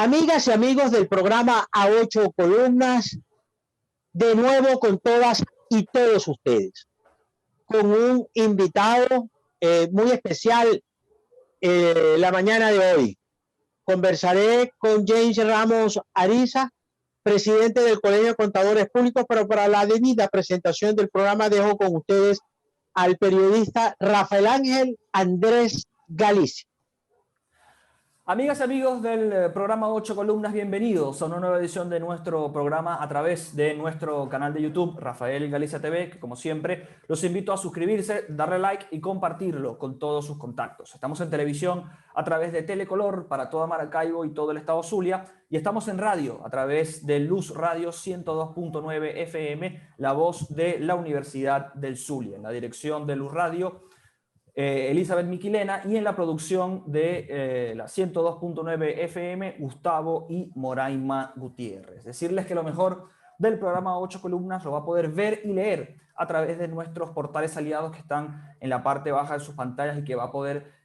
Amigas y amigos del programa A Ocho Columnas, de nuevo con todas y todos ustedes, con un invitado muy especial la mañana de hoy. Conversaré con James Ramos Ariza, presidente del Colegio de Contadores Públicos, pero para la debida presentación del programa dejo con ustedes al periodista Rafael Ángel Andrés Galicia. Amigas y amigos del programa 8 Columnas, bienvenidos a una nueva edición de nuestro programa a través de nuestro canal de YouTube, Rafael Galicia TV, que como siempre los invito a suscribirse, darle like y compartirlo con todos sus contactos. Estamos en televisión a través de Telecolor para toda Maracaibo y todo el estado Zulia, y estamos en radio a través de Luz Radio 102.9 FM, la voz de la Universidad del Zulia. En la dirección de Luz Radio, Elizabeth Miquilena, y en la producción de la 102.9 FM, Gustavo y Moraima Gutiérrez. Decirles que lo mejor del programa 8 Columnas lo va a poder ver y leer a través de nuestros portales aliados que están en la parte baja de sus pantallas y que va a poder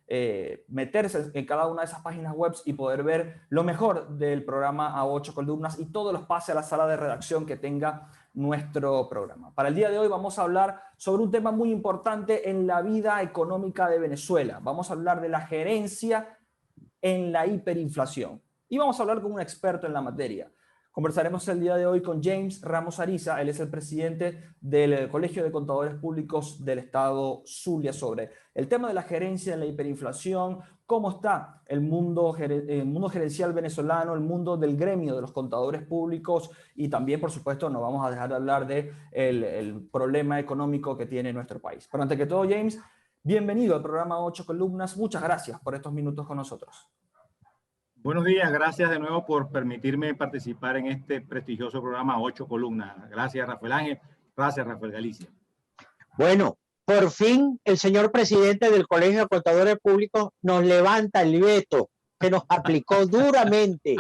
meterse en cada una de esas páginas web y poder ver lo mejor del programa A 8 Columnas y todos los pases a la sala de redacción que tenga nuestro programa. Para el día de hoy vamos a hablar sobre un tema muy importante en la vida económica de Venezuela. Vamos a hablar de la gerencia en la hiperinflación y vamos a hablar con un experto en la materia. Conversaremos el día de hoy con James Ramos Ariza. Él es el presidente del Colegio de Contadores Públicos del Estado Zulia, sobre el tema de la gerencia en la hiperinflación, cómo está el mundo gerencial venezolano, el mundo del gremio de los contadores públicos, y también, por supuesto, no vamos a dejar de hablar del problema económico que tiene nuestro país. Pero antes que todo, James, bienvenido al programa 8 Columnas. Muchas gracias por estos minutos con nosotros. Buenos días, gracias de nuevo por permitirme participar en este prestigioso programa 8 Columnas. Gracias, Rafael Ángel. Gracias, Rafael Galicia. Bueno, por fin el señor presidente del Colegio de Contadores Públicos nos levanta el veto que nos aplicó duramente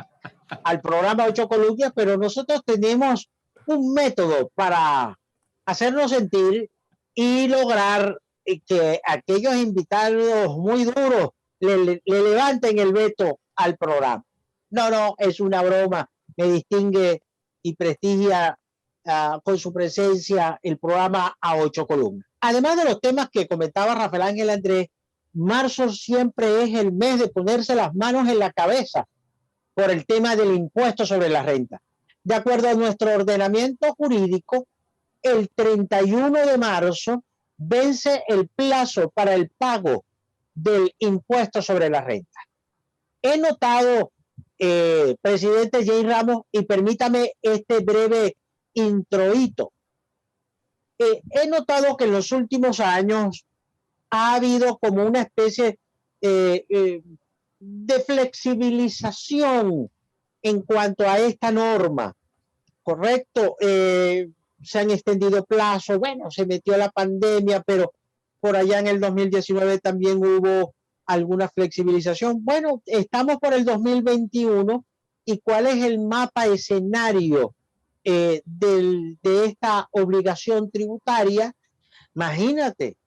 al programa 8 Columnas, pero nosotros tenemos un método para hacernos sentir y lograr que aquellos invitados muy duros le levanten el veto al programa. No, es una broma. Me distingue y prestigia con su presencia el programa A 8 Columnas. Además de los temas que comentaba Rafael Ángel Andrés, marzo siempre es el mes de ponerse las manos en la cabeza por el tema del impuesto sobre la renta. De acuerdo a nuestro ordenamiento jurídico, el 31 de marzo vence el plazo para el pago del impuesto sobre la renta. He notado, presidente James Ramos, y permítame este breve introito, he notado que en los últimos años ha habido como una especie de flexibilización en cuanto a esta norma, ¿correcto? Se han extendido plazos, bueno, se metió la pandemia, pero por allá en el 2019 también hubo alguna flexibilización. Bueno, estamos por el 2021, y ¿cuál es el mapa escenario de esta obligación tributaria? Imagínate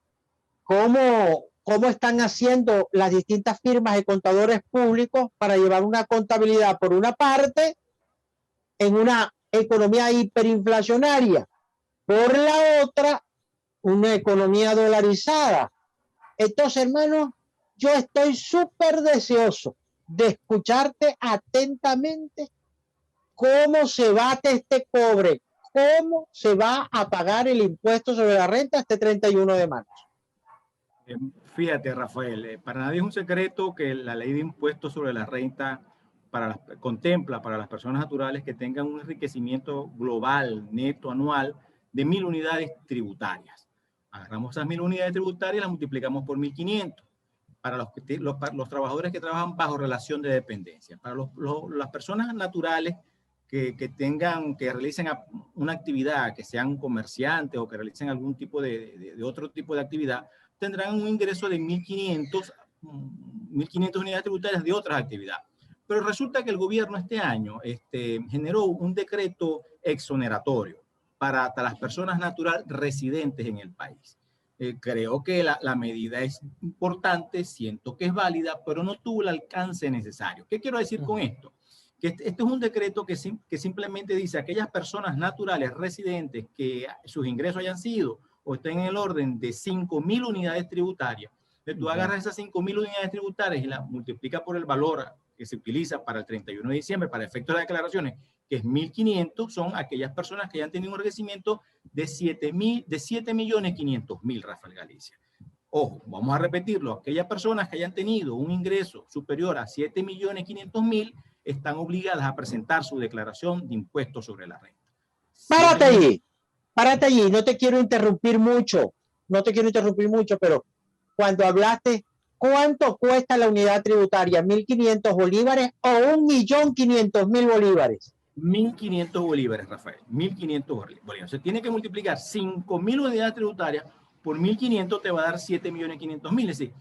cómo están haciendo las distintas firmas de contadores públicos para llevar una contabilidad, por una parte, en una economía hiperinflacionaria, por la otra, una economía dolarizada. Entonces, hermano, yo estoy súper deseoso de escucharte atentamente cómo se bate este cobre, cómo se va a pagar el impuesto sobre la renta este 31 de marzo. Fíjate, Rafael, para nadie es un secreto que la ley de impuestos sobre la renta contempla para las personas naturales que tengan un enriquecimiento global neto anual de 1.000 unidades tributarias. Agarramos esas 1.000 unidades tributarias y las multiplicamos por 1.500. Para los trabajadores que trabajan bajo relación de dependencia. Para las personas naturales que realicen una actividad, que sean comerciantes o que realicen algún tipo de otro tipo de actividad, tendrán un ingreso de 1.500 unidades tributarias de otras actividades. Pero resulta que el gobierno este año generó un decreto exoneratorio para las personas naturales residentes en el país. Creo que la medida es importante, siento que es válida, pero no tuvo el alcance necesario. ¿Qué quiero decir con esto? que este es un decreto que simplemente dice aquellas personas naturales residentes que sus ingresos hayan sido o estén en el orden de 5.000 unidades tributarias. Entonces, tú agarras esas 5.000 unidades tributarias y las multiplicas por el valor que se utiliza para el 31 de diciembre, para efectos de declaraciones, que es 1.500, son aquellas personas que hayan tenido un enriquecimiento de 7.500.000, Rafael Galicia. Ojo, vamos a repetirlo, aquellas personas que hayan tenido un ingreso superior a 7.500.000 están obligadas a presentar su declaración de impuestos sobre la renta. Párate allí, no te quiero interrumpir mucho, pero cuando hablaste, ¿cuánto cuesta la unidad tributaria? ¿1.500 bolívares o 1.500.000 bolívares? 1.500 bolívares, Rafael, 1.500 bolívares. Se tiene que multiplicar 5.000 unidades tributarias por 1.500, te va a dar 7.500.000. Es decir,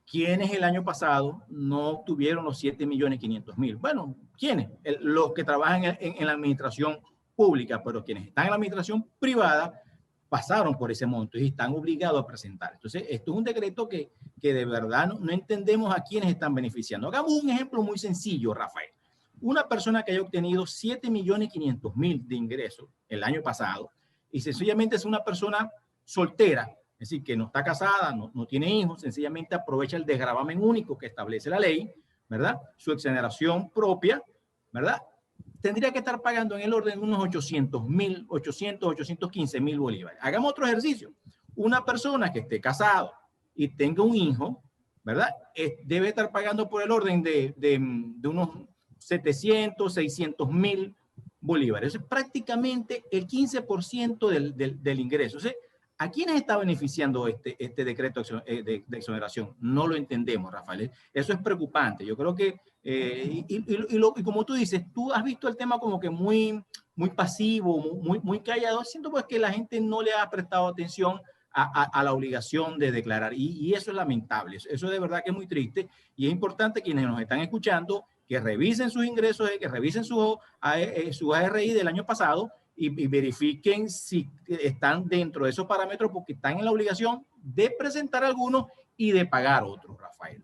¿quiénes el año pasado no obtuvieron los 7.500.000? Bueno, ¿quiénes? Los que trabajan en la administración pública, pero quienes están en la administración privada pasaron por ese monto y están obligados a presentar. Entonces, esto es un decreto que de verdad no entendemos a quiénes están beneficiando. Hagamos un ejemplo muy sencillo, Rafael. Una persona que haya obtenido 7.500.000 de ingresos el año pasado y sencillamente es una persona soltera, es decir, que no está casada, no tiene hijos, sencillamente aprovecha el desgravamen único que establece la ley, ¿verdad? Su exoneración propia, ¿verdad? Tendría que estar pagando en el orden de unos 815.000 bolívares. Hagamos otro ejercicio. Una persona que esté casada y tenga un hijo, ¿verdad? Debe estar pagando por el orden de unos 600.000 bolívares. Eso es prácticamente el 15% del ingreso. O sea, ¿a quiénes está beneficiando este decreto de exoneración? No lo entendemos, Rafael. Eso es preocupante. Yo creo que, y como tú dices, tú has visto el tema como que muy pasivo, muy callado. Siento pues que la gente no le ha prestado atención a la obligación de declarar. Y eso es lamentable. Eso de verdad que es muy triste. Y es importante quienes nos están escuchando que revisen sus ingresos, que revisen su ARI del año pasado y verifiquen si están dentro de esos parámetros, porque están en la obligación de presentar algunos y de pagar otros, Rafael.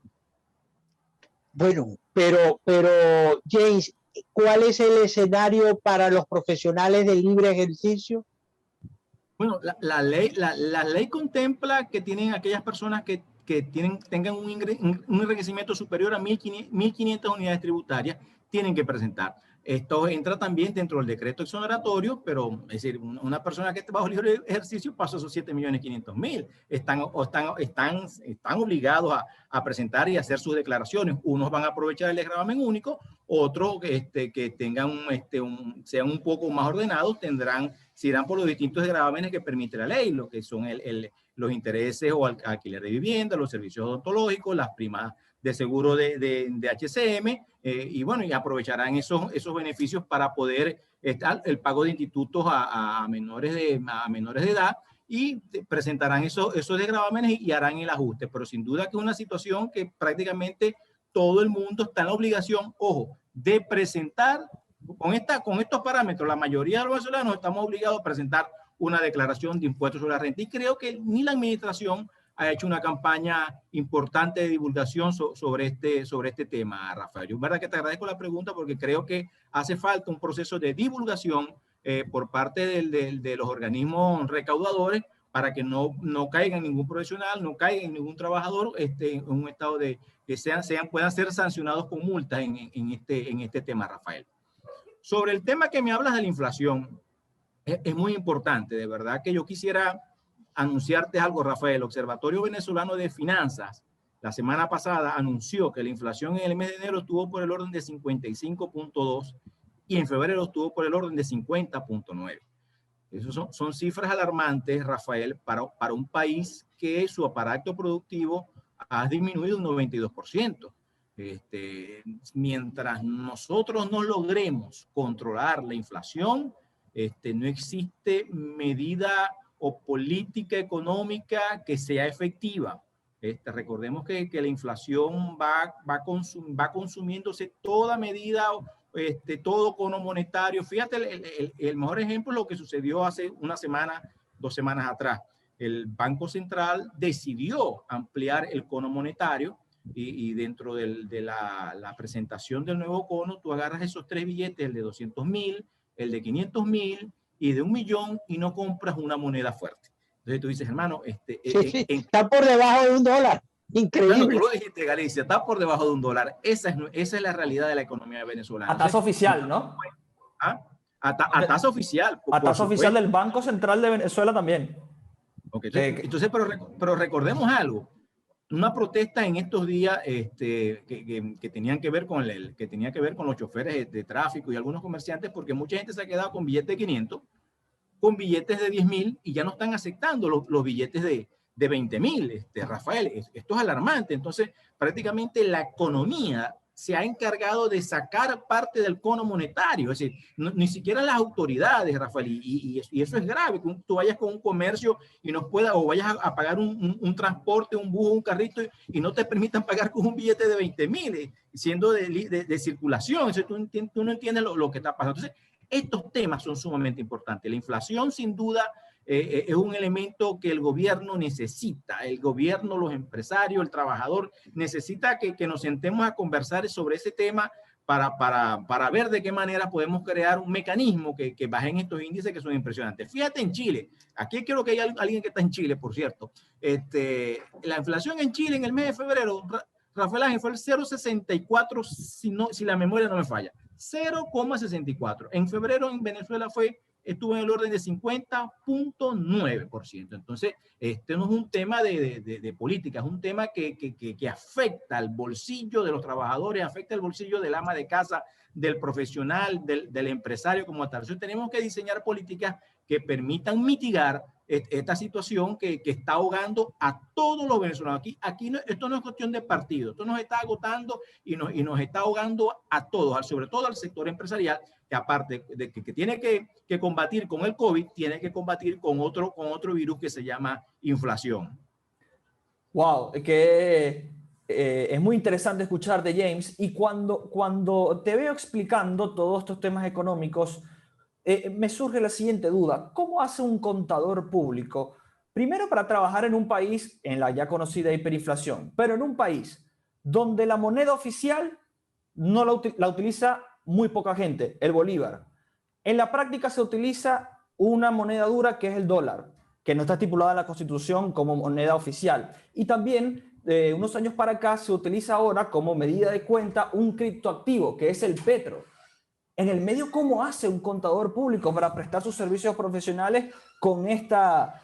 Bueno, pero James, ¿cuál es el escenario para los profesionales de libre ejercicio? Bueno, la ley contempla que tienen aquellas personas que tengan un enriquecimiento superior a 1.500 unidades tributarias, tienen que presentar. Esto entra también dentro del decreto exoneratorio, pero es decir, una persona que esté bajo libre ejercicio pasa esos 7.500.000. Están obligados a presentar y hacer sus declaraciones. Unos van a aprovechar el desgravamen único, otros que tengan sean un poco más ordenados se irán por los distintos desgravámenes que permite la ley, lo que son los intereses o alquiler de vivienda, los servicios odontológicos, las primas de seguro de HCM, y bueno, y aprovecharán esos beneficios para poder el pago de institutos a menores de edad, y presentarán esos desgravámenes y harán el ajuste. Pero sin duda que es una situación que prácticamente todo el mundo está en la obligación, ojo, de presentar con estos parámetros. La mayoría de los venezolanos estamos obligados a presentar una declaración de impuestos sobre la renta, y creo que ni la administración ha hecho una campaña importante de divulgación sobre este tema, Rafael. Yo, verdad que te agradezco la pregunta, porque creo que hace falta un proceso de divulgación por parte de los organismos recaudadores, para que no caiga ningún profesional, no caiga ningún trabajador en un estado de que puedan ser sancionados con multas en este tema, Rafael. Sobre el tema que me hablas de la inflación, es muy importante, de verdad que yo quisiera anunciarte algo, Rafael. El Observatorio Venezolano de Finanzas la semana pasada anunció que la inflación en el mes de enero estuvo por el orden de 55.2 y en febrero estuvo por el orden de 50.9. Esos son cifras alarmantes, Rafael, para un país que su aparato productivo ha disminuido un 92%. Mientras nosotros no logremos controlar la inflación, no existe medida o política económica que sea efectiva. Recordemos que la inflación va consumiéndose toda medida, todo cono monetario. Fíjate, el mejor ejemplo es lo que sucedió hace una semana, 2 semanas atrás. El Banco Central decidió ampliar el cono monetario, y dentro de la presentación del nuevo cono, tú agarras esos 3 billetes, el de 200.000, el de 500.000 y de 1.000.000 y no compras una moneda fuerte. Entonces tú dices, hermano, sí, está por debajo de $1. Increíble. Bueno, tú lo dijiste, Galicia, está por debajo de $1. Esa es la realidad de la economía venezolana. A tasa oficial, ¿no? ¿Ah? A tasa oficial. A tasa oficial del Banco Central de Venezuela también. Okay, entonces, pero recordemos algo. Una protesta en estos días que tenían que ver con tenía que ver con los choferes de tráfico y algunos comerciantes, porque mucha gente se ha quedado con billetes de 500, con billetes de 10.000 y ya no están aceptando los billetes de 20.000. Rafael, esto es alarmante. Entonces, prácticamente la economía se ha encargado de sacar parte del cono monetario, es decir, ni siquiera las autoridades, Rafael, y eso es grave, que tú vayas con un comercio y no puedas, o vayas a pagar un transporte, un bus, un carrito, y no te permitan pagar con un billete de 20.000, siendo de circulación. Entonces, tú no entiendes lo que está pasando. Entonces, estos temas son sumamente importantes. La inflación, sin duda, es un elemento que el gobierno necesita. El gobierno, los empresarios, el trabajador necesita que nos sentemos a conversar sobre ese tema para ver de qué manera podemos crear un mecanismo que bajen estos índices que son impresionantes. Fíjate en Chile. Aquí creo que hay alguien que está en Chile, por cierto. La inflación en Chile en el mes de febrero, Rafael Ángel, fue el 0,64, si la memoria no me falla. 0,64. En febrero en Venezuela estuvo en el orden de 50,9%. Entonces, este no es un tema de política, es un tema que afecta al bolsillo de los trabajadores, afecta el bolsillo del ama de casa, del profesional, del empresario como tal. Entonces, tenemos que diseñar políticas que permitan mitigar esta situación que está ahogando a todos los venezolanos. Aquí esto no es cuestión de partido, esto nos está agotando y nos está ahogando a todos, sobre todo al sector empresarial, que aparte de que tiene que combatir con el COVID, tiene que combatir con otro virus que se llama inflación. Wow, que es muy interesante escucharte, James, y cuando te veo explicando todos estos temas económicos, me surge la siguiente duda. ¿Cómo hace un contador público, primero para trabajar en un país en la ya conocida hiperinflación, pero en un país donde la moneda oficial no la utiliza muy poca gente, el bolívar? En la práctica se utiliza una moneda dura que es el dólar, que no está estipulada en la Constitución como moneda oficial. Y también, de unos años para acá, se utiliza ahora como medida de cuenta un criptoactivo, que es el petro. En el medio, ¿cómo hace un contador público para prestar sus servicios profesionales con esta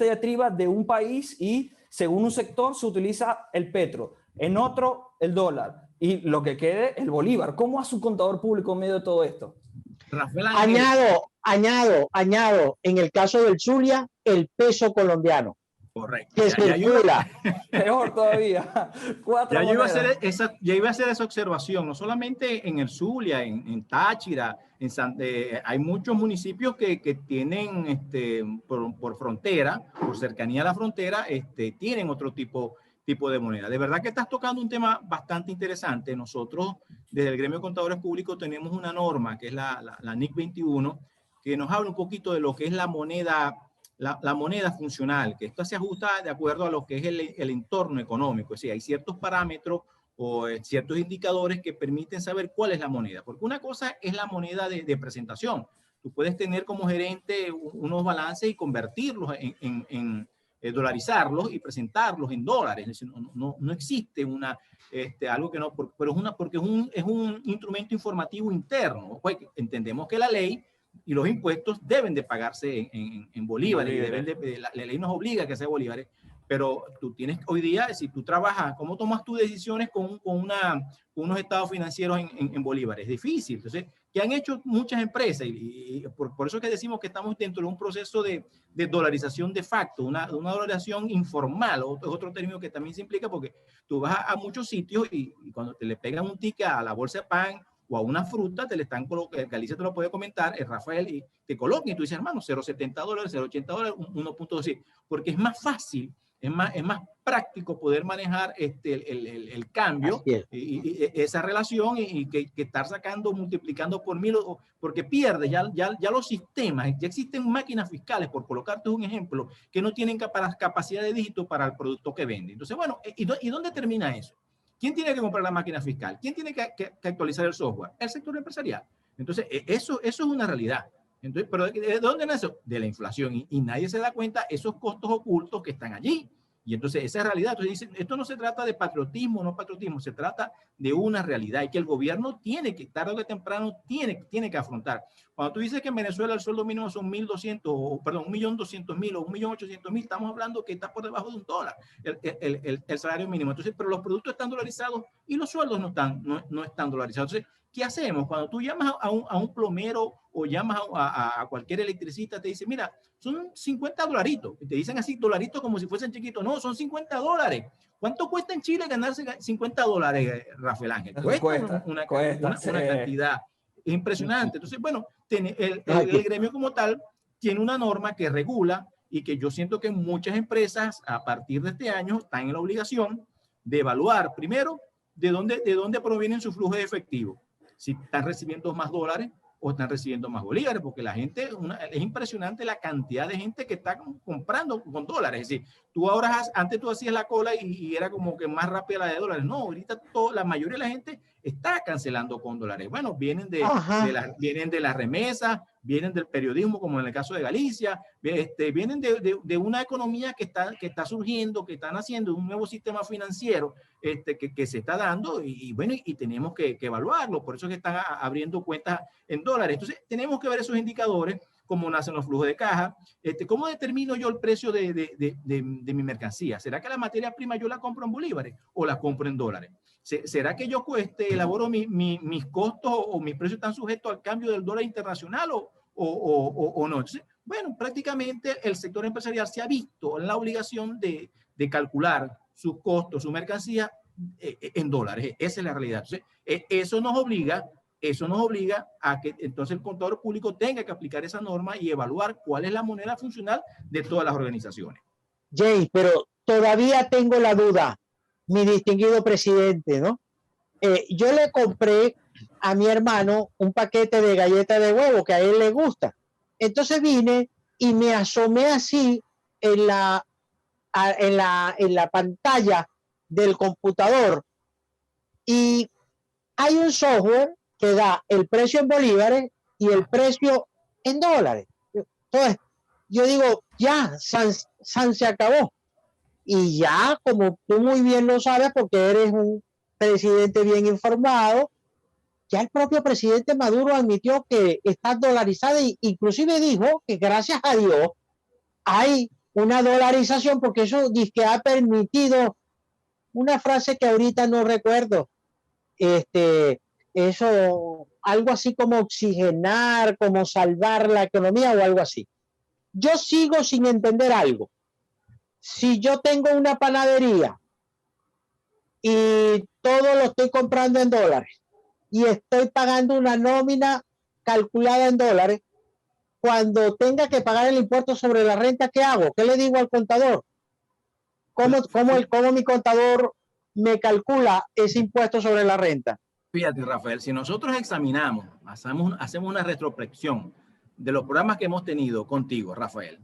diatriba de un país y, según un sector, se utiliza el petro, en otro el dólar y lo que quede el bolívar? ¿Cómo hace un contador público en medio de todo esto? Rafael, añado, en el caso del Zulia, el peso colombiano. Correcto. Que circula. Peor todavía. Ya yo iba a hacer esa observación, no solamente en el Zulia, en Táchira, hay muchos municipios que tienen por frontera, por cercanía a la frontera, tienen otro tipo de moneda. De verdad que estás tocando un tema bastante interesante. Nosotros, desde el Gremio de Contadores Públicos, tenemos una norma que es la NIC 21, que nos habla un poquito de lo que es la moneda funcional, que esto se ajusta de acuerdo a lo que es el entorno económico. Es decir, hay ciertos parámetros o ciertos indicadores que permiten saber cuál es la moneda. Porque una cosa es la moneda de presentación. Tú puedes tener como gerente unos balances y convertirlos dolarizarlos y presentarlos en dólares. Es decir, no existe algo que no, pero porque es un instrumento informativo interno. Pues entendemos que la ley y los impuestos deben de pagarse en bolívares. La ley nos obliga a que sea bolívares, pero tú tienes hoy día, si tú trabajas, ¿cómo tomas tus decisiones con unos estados financieros en bolívares? Es difícil. Entonces, ¿qué han hecho muchas empresas? Y por eso es que decimos que estamos dentro de un proceso de dolarización de facto, una dolarización informal, es otro término que también se implica, porque tú vas a muchos sitios y cuando te le pegan un ticket a la bolsa de pan o a una fruta, te le están colocando, Galicia te lo puede comentar, Rafael, y te colocan y tú dices, hermano, $0.70, $0.80, 1.2, porque es más fácil, es más práctico poder manejar el cambio y esa relación y que estar sacando, multiplicando por 1000, porque pierde ya los sistemas. Ya existen máquinas fiscales, por colocarte un ejemplo, que no tienen capacidad de dígito para el producto que vende. Entonces, bueno, ¿y dónde termina eso? ¿Quién tiene que comprar la máquina fiscal? ¿Quién tiene que actualizar el software? El sector empresarial. Entonces, eso es una realidad. Entonces, ¿pero de dónde nace? De la inflación. Y nadie se da cuenta esos costos ocultos que están allí. Y entonces, esa es realidad. Entonces, dicen, esto no se trata de patriotismo, no patriotismo, se trata de una realidad y que el gobierno tiene que, tarde o que temprano, tiene que afrontar. Cuando tú dices que en Venezuela el sueldo mínimo son 1.200.000 o 1.800.000, estamos hablando que está por debajo de $1 el salario mínimo. Entonces, pero los productos están dolarizados y los sueldos no están dolarizados. Entonces, ¿qué hacemos? Cuando tú llamas a un plomero o llamas a cualquier electricista, te dice, mira, son $50. Y te dicen así, dolaritos como si fuesen chiquitos. No, son $50. ¿Cuánto cuesta en Chile ganarse $50, Rafael Ángel? Cuesta una cantidad impresionante. Entonces, bueno, el gremio como tal tiene una norma que regula y que yo siento que muchas empresas a partir de este año están en la obligación de evaluar primero de dónde provienen sus flujos de efectivo. Si están recibiendo más dólares o están recibiendo más bolívares, porque la gente, es impresionante la cantidad de gente que está comprando con dólares. Es decir, tú ahora, antes tú hacías la cola y era como que más rápida la de dólares. No, ahorita la mayoría de la gente está cancelando con dólares. Bueno, vienen de las remesas, vienen del periodismo, como en el caso de Galicia, vienen de una economía que está surgiendo, que están haciendo un nuevo sistema financiero que se está dando y bueno, y tenemos que evaluarlo. Por eso es que están abriendo cuentas en dólares. Entonces, tenemos que ver esos indicadores, cómo nacen los flujos de caja, cómo determino yo el precio de mi mercancía. ¿Será que la materia prima yo la compro en bolívares o la compro en dólares? ¿Será que yo elaboro mis costos o mis precios están sujetos al cambio del dólar internacional o no? Entonces, bueno, prácticamente el sector empresarial se ha visto en la obligación de calcular sus costos, su mercancía en dólares. Esa es la realidad. Entonces, eso nos obliga a que entonces el contador público tenga que aplicar esa norma y evaluar cuál es la moneda funcional de todas las organizaciones. Jay, pero todavía tengo la duda, mi distinguido presidente, ¿no? Yo le compré a mi hermano un paquete de galletas de huevo que a él le gusta. Entonces vine y me asomé así en la pantalla del computador y hay un software que da el precio en bolívares y el precio en dólares. Entonces, yo digo, ya, San se acabó. Y ya, como tú muy bien lo sabes, porque eres un presidente bien informado, ya el propio presidente Maduro admitió que está dolarizada e inclusive dijo que gracias a Dios hay una dolarización porque eso dice que ha permitido una frase que ahorita no recuerdo, eso, algo así como oxigenar, como salvar la economía o algo así. Yo sigo sin entender algo. Si yo tengo una panadería y todo lo estoy comprando en dólares y estoy pagando una nómina calculada en dólares, cuando tenga que pagar el impuesto sobre la renta, ¿qué hago? ¿Qué le digo al contador? ¿Cómo mi contador me calcula ese impuesto sobre la renta? Fíjate, Rafael, si nosotros examinamos, hacemos una retrospección de los programas que hemos tenido contigo, Rafael,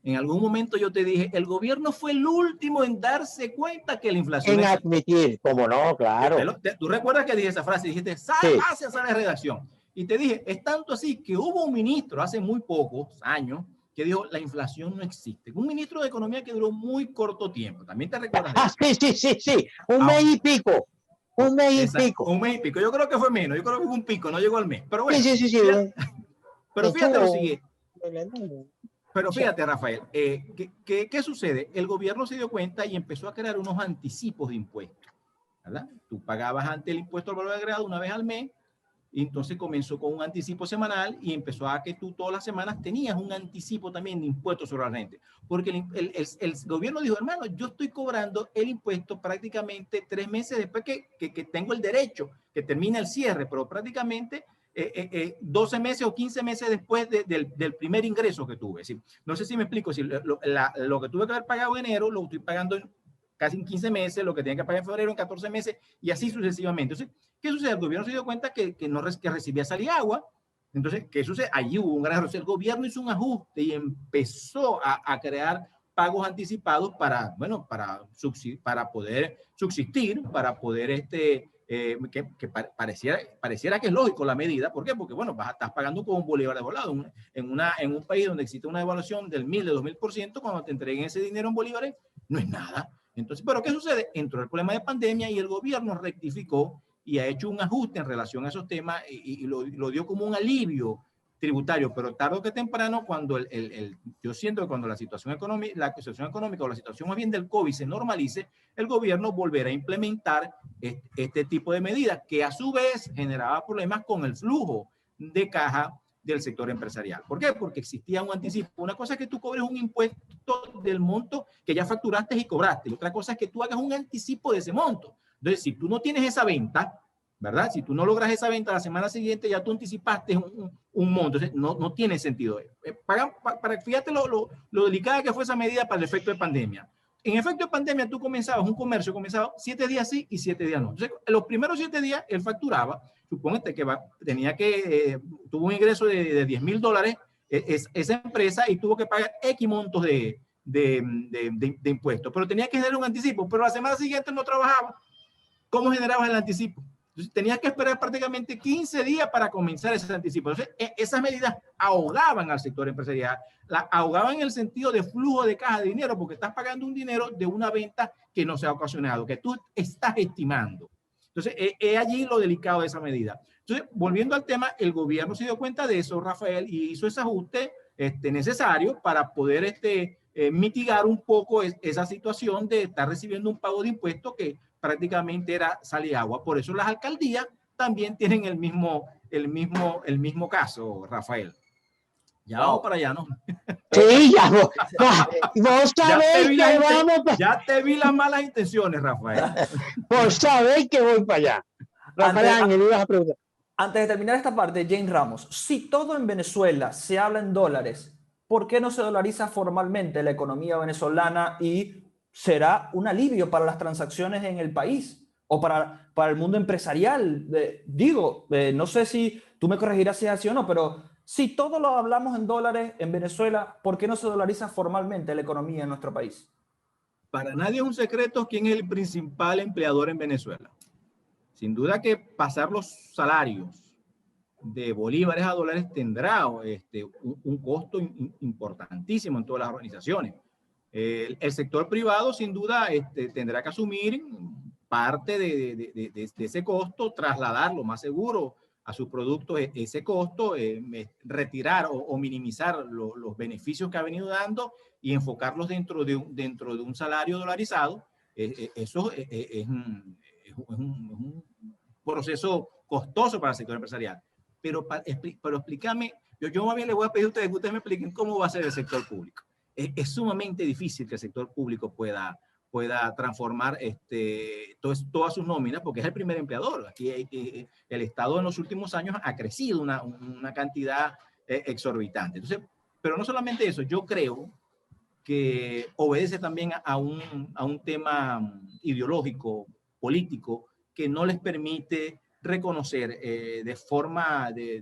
en algún momento yo te dije, el gobierno fue el último en darse cuenta que la inflación... En admitir, como no, claro. ¿Tú recuerdas que dije esa frase? Dijiste, hacia la redacción. Y te dije, es tanto así que hubo un ministro hace muy pocos años que dijo, la inflación no existe. Un ministro de Economía que duró muy corto tiempo. ¿También te recuerdas de eso? Sí. Un mes y pico. Un mes y pico. Yo creo que fue menos. Yo creo que fue un pico, no llegó al mes. Pero bueno. Sí. Pero fíjate lo siguiente. Pero fíjate, Rafael, ¿qué sucede? El gobierno se dio cuenta y empezó a crear unos anticipos de impuestos, ¿verdad? Tú pagabas antes el impuesto al valor agregado una vez al mes, y entonces comenzó con un anticipo semanal y empezó a que tú todas las semanas tenías un anticipo también de impuestos sobre la renta. Porque el gobierno dijo, hermano, yo estoy cobrando el impuesto prácticamente 3 meses después que tengo el derecho, que termina el cierre, pero prácticamente 12 meses o 15 meses después del primer ingreso que tuve. ¿Sí? No sé si me explico. Si lo que tuve que haber pagado en enero, lo estoy pagando casi en 15 meses, lo que tenía que pagar en febrero en 14 meses y así sucesivamente. Entonces, ¿qué sucede? El gobierno se dio cuenta que recibía sal y agua. Entonces, ¿qué sucede? Allí hubo un gran error. El gobierno hizo un ajuste y empezó a crear pagos anticipados para, bueno, para poder subsistir, para poder pareciera que es lógico la medida. ¿Por qué? Porque, bueno, estás pagando con un bolívar devaluado. En un país donde existe una devaluación del 1000, de 2000%, cuando te entreguen ese dinero en bolívares, no es nada. Entonces, ¿pero qué sucede? Entró el problema de pandemia y el gobierno rectificó y ha hecho un ajuste en relación a esos temas y lo dio como un alivio tributario, pero tarde o que temprano, cuando yo siento que cuando la situación económica o la situación más bien del COVID se normalice, el gobierno volverá a implementar este tipo de medidas que a su vez generaba problemas con el flujo de caja del sector empresarial. ¿Por qué? Porque existía un anticipo. Una cosa es que tú cobres un impuesto del monto que ya facturaste y cobraste, y otra cosa es que tú hagas un anticipo de ese monto. Entonces, si tú no tienes esa venta, ¿verdad? Si tú no logras esa venta la semana siguiente, ya tú anticipaste un monto. Entonces, no tiene sentido. Fíjate lo delicada que fue esa medida para el efecto de pandemia. En efecto de pandemia, tú comenzabas, un comercio comenzaba 7 días sí y 7 días no. Entonces, los primeros 7 días, él facturaba, supóngete que tuvo un ingreso de $10,000 esa empresa y tuvo que pagar X montos de impuestos, pero tenía que generar un anticipo, pero la semana siguiente no trabajaba. ¿Cómo generabas el anticipo? Entonces, tenías que esperar prácticamente 15 días para comenzar ese anticipo. Entonces, esas medidas ahogaban al sector empresarial, la ahogaban en el sentido de flujo de caja de dinero, porque estás pagando un dinero de una venta que no se ha ocasionado, que tú estás estimando. Entonces, es allí lo delicado de esa medida. Entonces, volviendo al tema, el gobierno se dio cuenta de eso, Rafael, y hizo ese ajuste necesario para poder mitigar un poco esa situación de estar recibiendo un pago de impuestos que prácticamente era sal y agua. Por eso las alcaldías también tienen el mismo caso, Rafael. Ya vamos para allá, ¿no? Sí, ya vos sabéis que vamos. Ya te vi las malas intenciones, Rafael. Vos sabéis que voy para allá. Rafael Ángel, ibas a preguntar. Antes de terminar esta parte, James Ramos, si todo en Venezuela se habla en dólares, ¿por qué no se dolariza formalmente la economía venezolana y será un alivio para las transacciones en el país o para el mundo empresarial? No sé si tú me corregirás si es así o no, pero si todo lo hablamos en dólares en Venezuela, ¿por qué no se dolariza formalmente la economía en nuestro país? Para nadie es un secreto quién es el principal empleador en Venezuela. Sin duda que pasar los salarios de bolívares a dólares tendrá un costo importantísimo en todas las organizaciones. El sector privado sin duda tendrá que asumir parte de ese costo, trasladarlo más seguro a sus productos ese costo, retirar o minimizar los beneficios que ha venido dando y enfocarlos dentro de un salario dolarizado. Eso es un proceso costoso para el sector empresarial. Pero explícame, yo más bien le voy a pedir a ustedes que ustedes me expliquen cómo va a ser el sector público. Es sumamente difícil que el sector público pueda transformar todas sus nóminas, porque es el primer empleador. Aquí el Estado en los últimos años ha crecido una cantidad exorbitante. Entonces, pero no solamente eso, yo creo que obedece también a un tema ideológico, político, que no les permite reconocer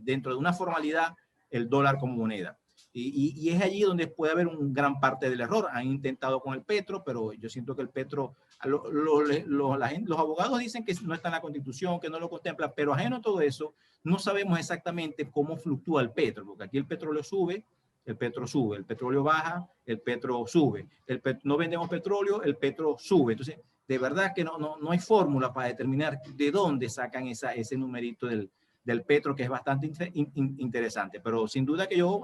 dentro de una formalidad el dólar como moneda. Y es allí donde puede haber un gran parte del error. Han intentado con el petro, pero yo siento que el petro, los abogados dicen que no está en la Constitución, que no lo contempla, pero ajeno a todo eso, no sabemos exactamente cómo fluctúa el petro, porque aquí el petróleo sube, el petro sube, el petróleo baja, el petro sube, no vendemos petróleo, el petro sube. Entonces, de verdad que no hay fórmula para determinar de dónde sacan ese numerito del petro, que es bastante interesante. Pero sin duda que yo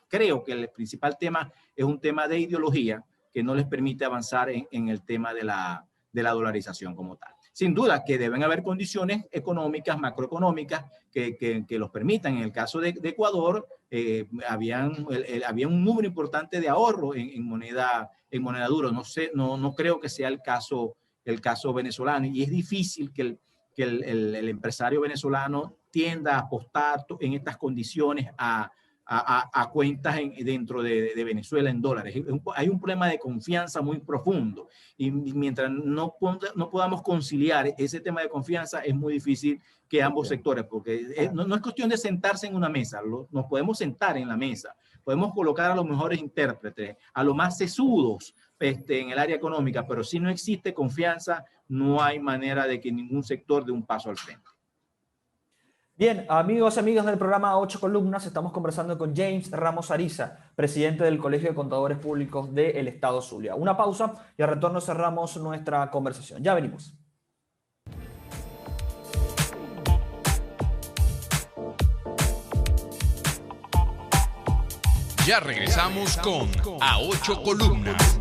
creo que el principal tema es un tema de ideología que no les permite avanzar en el tema de la dolarización como tal. Sin duda que deben haber condiciones económicas, macroeconómicas, que los permitan. En el caso de Ecuador, había un número importante de ahorro en moneda dura. No creo que sea el caso venezolano, y es difícil que el empresario venezolano tienda a apostar en estas condiciones a cuentas dentro de Venezuela en dólares. Hay un problema de confianza muy profundo, y mientras no podamos conciliar ese tema de confianza, es muy difícil que ambos sectores, porque no es cuestión de sentarse en una mesa, nos podemos sentar en la mesa, podemos colocar a los mejores intérpretes, a los más sesudos en el área económica, pero si no existe confianza, no hay manera de que ningún sector dé un paso al frente. Bien, amigos y amigas del programa 8 Columnas, estamos conversando con James Ramos Ariza, presidente del Colegio de Contadores Públicos del Estado Zulia. Una pausa y al retorno cerramos nuestra conversación. Ya venimos. Ya regresamos con A 8 Columnas.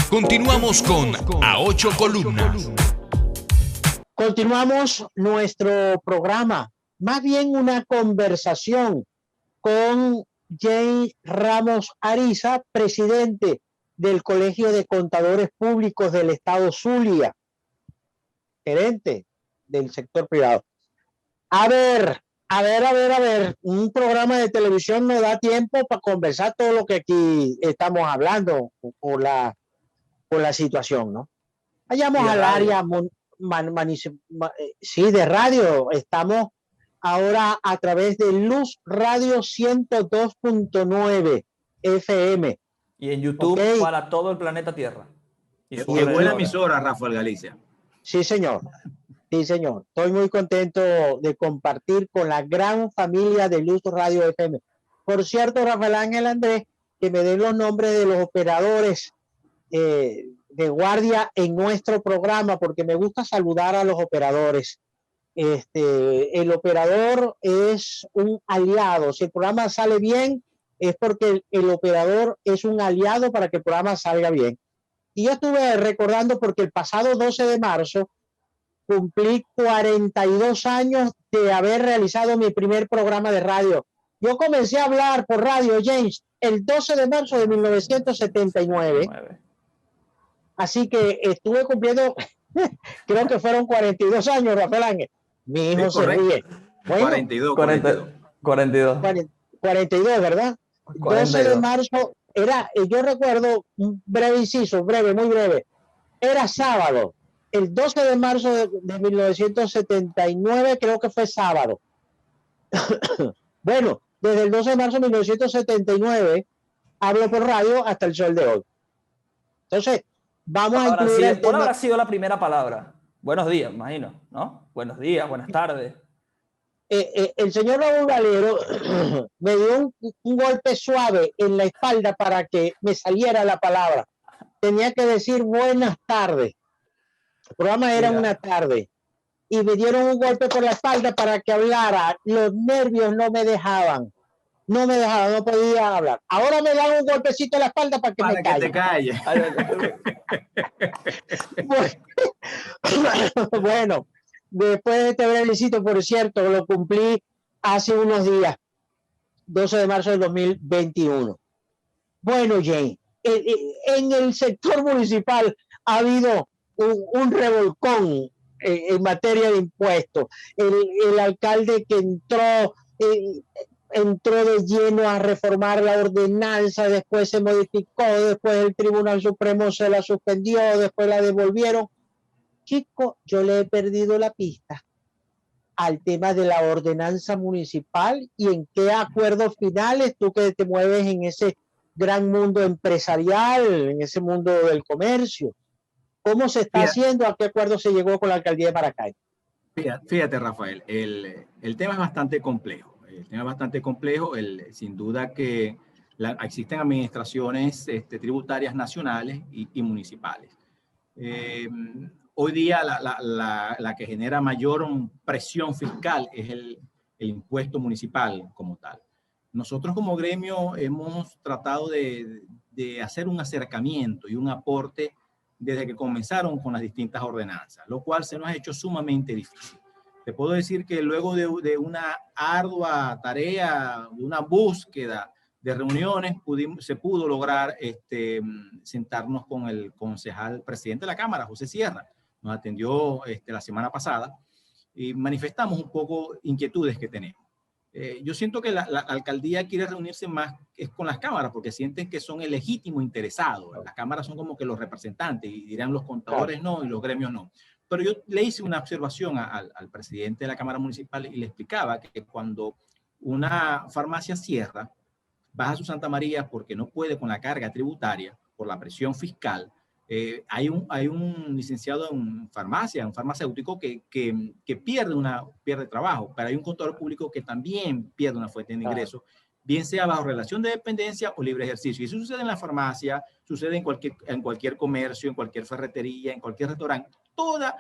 Continuamos con A 8 Columnas. Continuamos nuestro programa, más bien una conversación con James Ramos Ariza, presidente del Colegio de Contadores Públicos del Estado Zulia, gerente del sector privado. A ver, un programa de televisión no da tiempo para conversar todo lo que aquí estamos hablando por la situación, ¿no? Vayamos al área sí, de radio. Estamos ahora a través de Luz Radio 102.9 FM. Y en YouTube para todo el planeta Tierra. Y buena emisora, Rafael Galicia. Sí, señor. Sí, señor. Estoy muy contento de compartir con la gran familia de Luz Radio FM. Por cierto, Rafael Ángel Andrés, que me den los nombres de los operadores de guardia en nuestro programa, porque me gusta saludar a los operadores. El operador es un aliado. Si el programa sale bien, es porque el operador es un aliado para que el programa salga bien. Y yo estuve recordando porque el pasado 12 de marzo cumplí 42 años de haber realizado mi primer programa de radio. Yo comencé a hablar por radio, James, el 12 de marzo de 1979. Así que estuve cumpliendo, creo que fueron 42 años, Rafael Ángel. Mi hijo se ríe. Bueno, 42, ¿verdad? 42. 12 de marzo era, yo recuerdo, un breve inciso, muy breve. Era sábado. El 12 de marzo de 1979 creo que fue sábado. Bueno, desde el 12 de marzo de 1979 hablo por radio hasta el sol de hoy. Entonces, vamos a incluir el tema. ¿Cuál habrá sido la primera palabra? Buenos días, imagino, ¿no? Buenos días, buenas tardes. El señor Raúl Valero me dio un golpe suave en la espalda para que me saliera la palabra. Tenía que decir buenas tardes. El programa era una tarde y me dieron un golpe por la espalda para que hablara. Los nervios no me dejaban, no podía hablar. Ahora me dan un golpecito en la espalda para que me calle. Bueno, después de este brevisito, por cierto, lo cumplí hace unos días, 12 de marzo del 2021. Bueno, Jane, en el sector municipal ha habido un revolcón en materia de impuestos. El alcalde que entró de lleno a reformar la ordenanza, después se modificó, después el Tribunal Supremo se la suspendió, después la devolvieron. Chico, yo le he perdido la pista al tema de la ordenanza municipal y en qué acuerdos finales, tú que te mueves en ese gran mundo empresarial, en ese mundo del comercio. ¿Cómo se está haciendo? ¿A qué acuerdo se llegó con la alcaldía de Maracay? Fíjate, Rafael, el tema es bastante complejo. Sin duda que existen administraciones tributarias nacionales y municipales. Hoy día la que genera mayor presión fiscal es el impuesto municipal como tal. Nosotros como gremio hemos tratado de hacer un acercamiento y un aporte desde que comenzaron con las distintas ordenanzas, lo cual se nos ha hecho sumamente difícil. Te puedo decir que luego de una ardua tarea, de una búsqueda de reuniones, se pudo lograr sentarnos con el concejal presidente de la Cámara, José Sierra. Nos atendió la semana pasada y manifestamos un poco inquietudes que tenemos. Yo siento que la alcaldía quiere reunirse más con las cámaras porque sienten que son el legítimo interesado. Las cámaras son como que los representantes y dirán los contadores no y los gremios no. pero yo le hice una observación al presidente de la Cámara Municipal y le explicaba que cuando una farmacia cierra, baja su Santa María porque no puede con la carga tributaria, por la presión fiscal, hay un licenciado en farmacia, un farmacéutico que pierde trabajo, pero hay un contador público que también pierde una fuente de ingreso, bien sea bajo relación de dependencia o libre ejercicio. Y eso sucede en la farmacia, sucede en cualquier comercio, en cualquier ferretería, en cualquier restaurante. Toda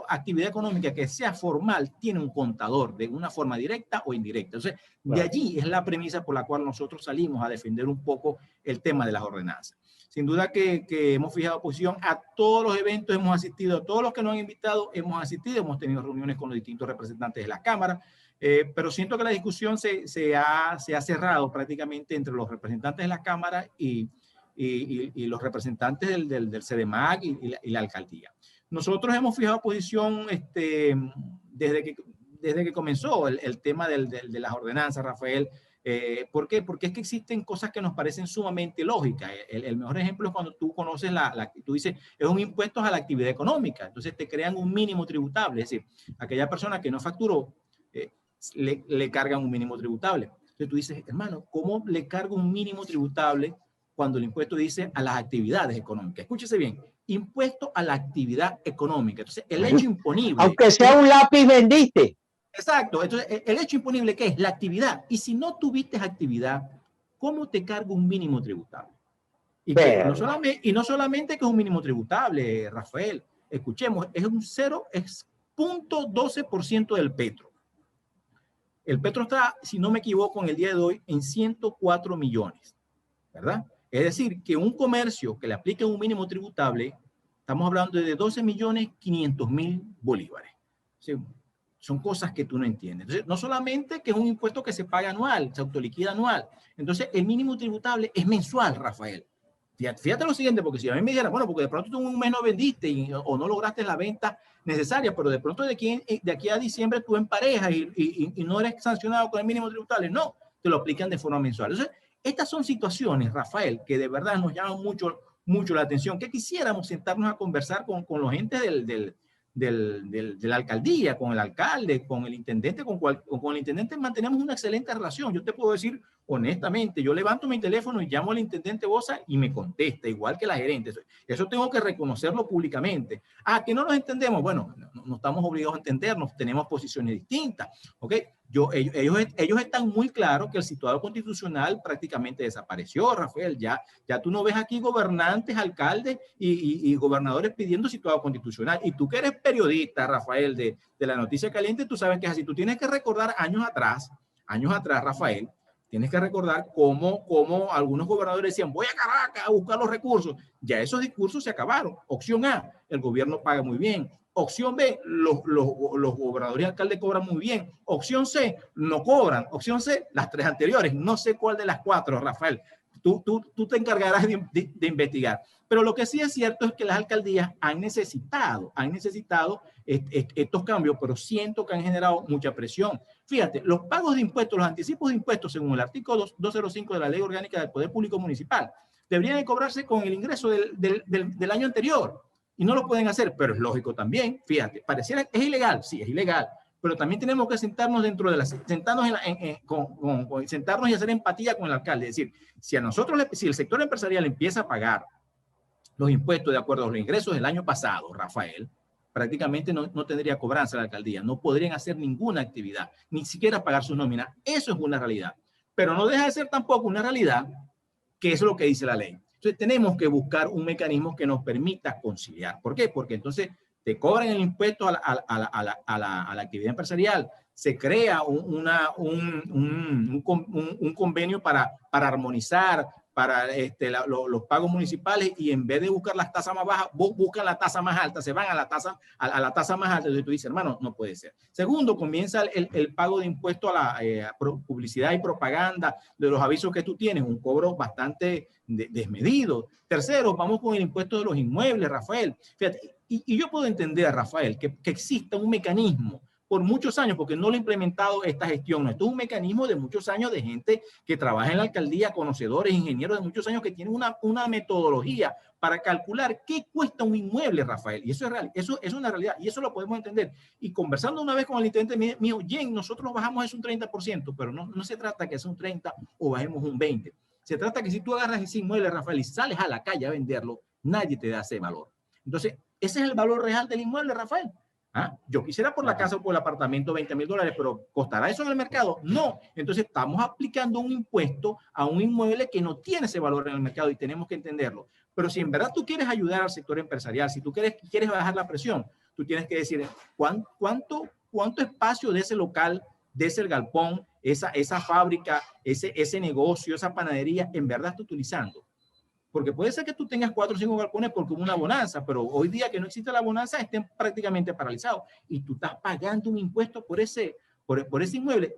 actividad económica que sea formal tiene un contador de una forma directa o indirecta. Entonces, de allí es la premisa por la cual nosotros salimos a defender un poco el tema de las ordenanzas. Sin duda que hemos fijado posición a todos los eventos, hemos asistido, a todos los que nos han invitado, hemos asistido, hemos tenido reuniones con los distintos representantes de la Cámara, pero siento que la discusión se ha cerrado prácticamente entre los representantes de la Cámara y los representantes del CDMAC y la alcaldía. Nosotros hemos fijado posición desde que comenzó el tema de las ordenanzas, Rafael. ¿Por qué? Porque es que existen cosas que nos parecen sumamente lógicas. El mejor ejemplo es cuando tú conoces tú dices, es un impuesto a la actividad económica. Entonces te crean un mínimo tributable. Es decir, aquella persona que no facturó, le cargan un mínimo tributable. Entonces tú dices, hermano, ¿cómo le cargo un mínimo tributable cuando el impuesto dice a las actividades económicas? Escúchese bien, impuesto a la actividad económica. Entonces, el hecho imponible. Aunque sea un lápiz, vendiste. Exacto. Entonces, el hecho imponible, ¿qué es? La actividad. Y si no tuviste actividad, ¿cómo te cargo un mínimo tributable? Y no solamente que es un mínimo tributable, Rafael, escuchemos, es 0.12% del petro. El petro está, si no me equivoco, en el día de hoy en 104 millones, ¿verdad? Es decir, que un comercio que le aplique un mínimo tributable, estamos hablando de 12.500.000 bolívares. O sea, son cosas que tú no entiendes. Entonces, no solamente que es un impuesto que se paga anual, se autoliquida anual. Entonces, el mínimo tributable es mensual, Rafael. Fíjate lo siguiente, porque si a mí me dijera, bueno, porque de pronto tú un mes no vendiste o no lograste la venta necesaria, pero de pronto de aquí a diciembre tú emparejas y no eres sancionado con el mínimo tributable, no, te lo aplican de forma mensual. Entonces, estas son situaciones, Rafael, que de verdad nos llaman mucho la atención, que quisiéramos sentarnos a conversar con los entes de la alcaldía, con el alcalde, con el intendente, con el intendente mantenemos una excelente relación. Yo te puedo decir honestamente, yo levanto mi teléfono y llamo al intendente Bosa y me contesta, igual que la gerente. Eso tengo que reconocerlo públicamente. Que no nos entendemos. Bueno, no estamos obligados a entendernos, tenemos posiciones distintas, ¿ok? Ellos están muy claros que el situado constitucional prácticamente desapareció, Rafael. Ya tú no ves aquí gobernantes, alcaldes y gobernadores pidiendo situado constitucional. Y tú que eres periodista, Rafael, de la Noticia Caliente, tú sabes que es así. Tú tienes que recordar años atrás, Rafael, tienes que recordar cómo algunos gobernadores decían, voy a Caracas a buscar los recursos. Ya esos discursos se acabaron. Opción A, el gobierno paga muy bien. Opción B, los gobernadores y alcaldes cobran muy bien. Opción C, no cobran. Opción C, las tres anteriores. No sé cuál de las cuatro, Rafael. Tú te encargarás de investigar. Pero lo que sí es cierto es que las alcaldías han necesitado estos cambios, pero siento que han generado mucha presión. Fíjate, los pagos de impuestos, los anticipos de impuestos, según el artículo 205 de la Ley Orgánica del Poder Público Municipal, deberían de cobrarse con el ingreso del año anterior. Y no lo pueden hacer, pero es lógico también. Fíjate, pareciera que es ilegal. Sí, es ilegal. Pero también tenemos que sentarnos sentarnos y hacer empatía con el alcalde. Es decir, si el sector empresarial empieza a pagar los impuestos de acuerdo a los ingresos del año pasado, Rafael, prácticamente no tendría cobranza la alcaldía. No podrían hacer ninguna actividad, ni siquiera pagar su nómina. Eso es una realidad. Pero no deja de ser tampoco una realidad que eso es lo que dice la ley. Entonces tenemos que buscar un mecanismo que nos permita conciliar. ¿Por qué? Porque entonces te cobran el impuesto a la actividad empresarial, se crea un convenio para armonizar los pagos municipales y en vez de buscar las tasas más bajas, buscan la tasa más alta, se van a la tasa más alta. Entonces tú dices, hermano, no puede ser. Segundo, comienza el pago de impuesto a la publicidad y propaganda de los avisos que tú tienes, un cobro bastante desmedido. Tercero, vamos con el impuesto de los inmuebles, Rafael. Fíjate, y yo puedo entender, Rafael, que exista un mecanismo por muchos años, porque no lo he implementado esta gestión. Esto es un mecanismo de muchos años de gente que trabaja en la alcaldía, conocedores, ingenieros de muchos años que tienen una metodología para calcular qué cuesta un inmueble, Rafael. Y eso es real, eso es una realidad y eso lo podemos entender. Y conversando una vez con el intendente mío, Jen, nosotros bajamos eso un 30%, pero no se trata que sea un 30 o bajemos un 20. Se trata que si tú agarras ese inmueble, Rafael, y sales a la calle a venderlo, nadie te da ese valor. Entonces, ese es el valor real del inmueble, Rafael. ¿Ah? Yo quisiera por la casa o por el apartamento $20,000, pero ¿costará eso en el mercado? No. Entonces estamos aplicando un impuesto a un inmueble que no tiene ese valor en el mercado y tenemos que entenderlo. Pero si en verdad tú quieres ayudar al sector empresarial, si tú quieres bajar la presión, tú tienes que decir cuánto espacio de ese local, de ese galpón, esa fábrica, ese negocio, esa panadería, en verdad está utilizando. Porque puede ser que tú tengas 4 o 5 galpones porque hubo una bonanza, pero hoy día que no existe la bonanza estén prácticamente paralizados y tú estás pagando un impuesto por ese inmueble.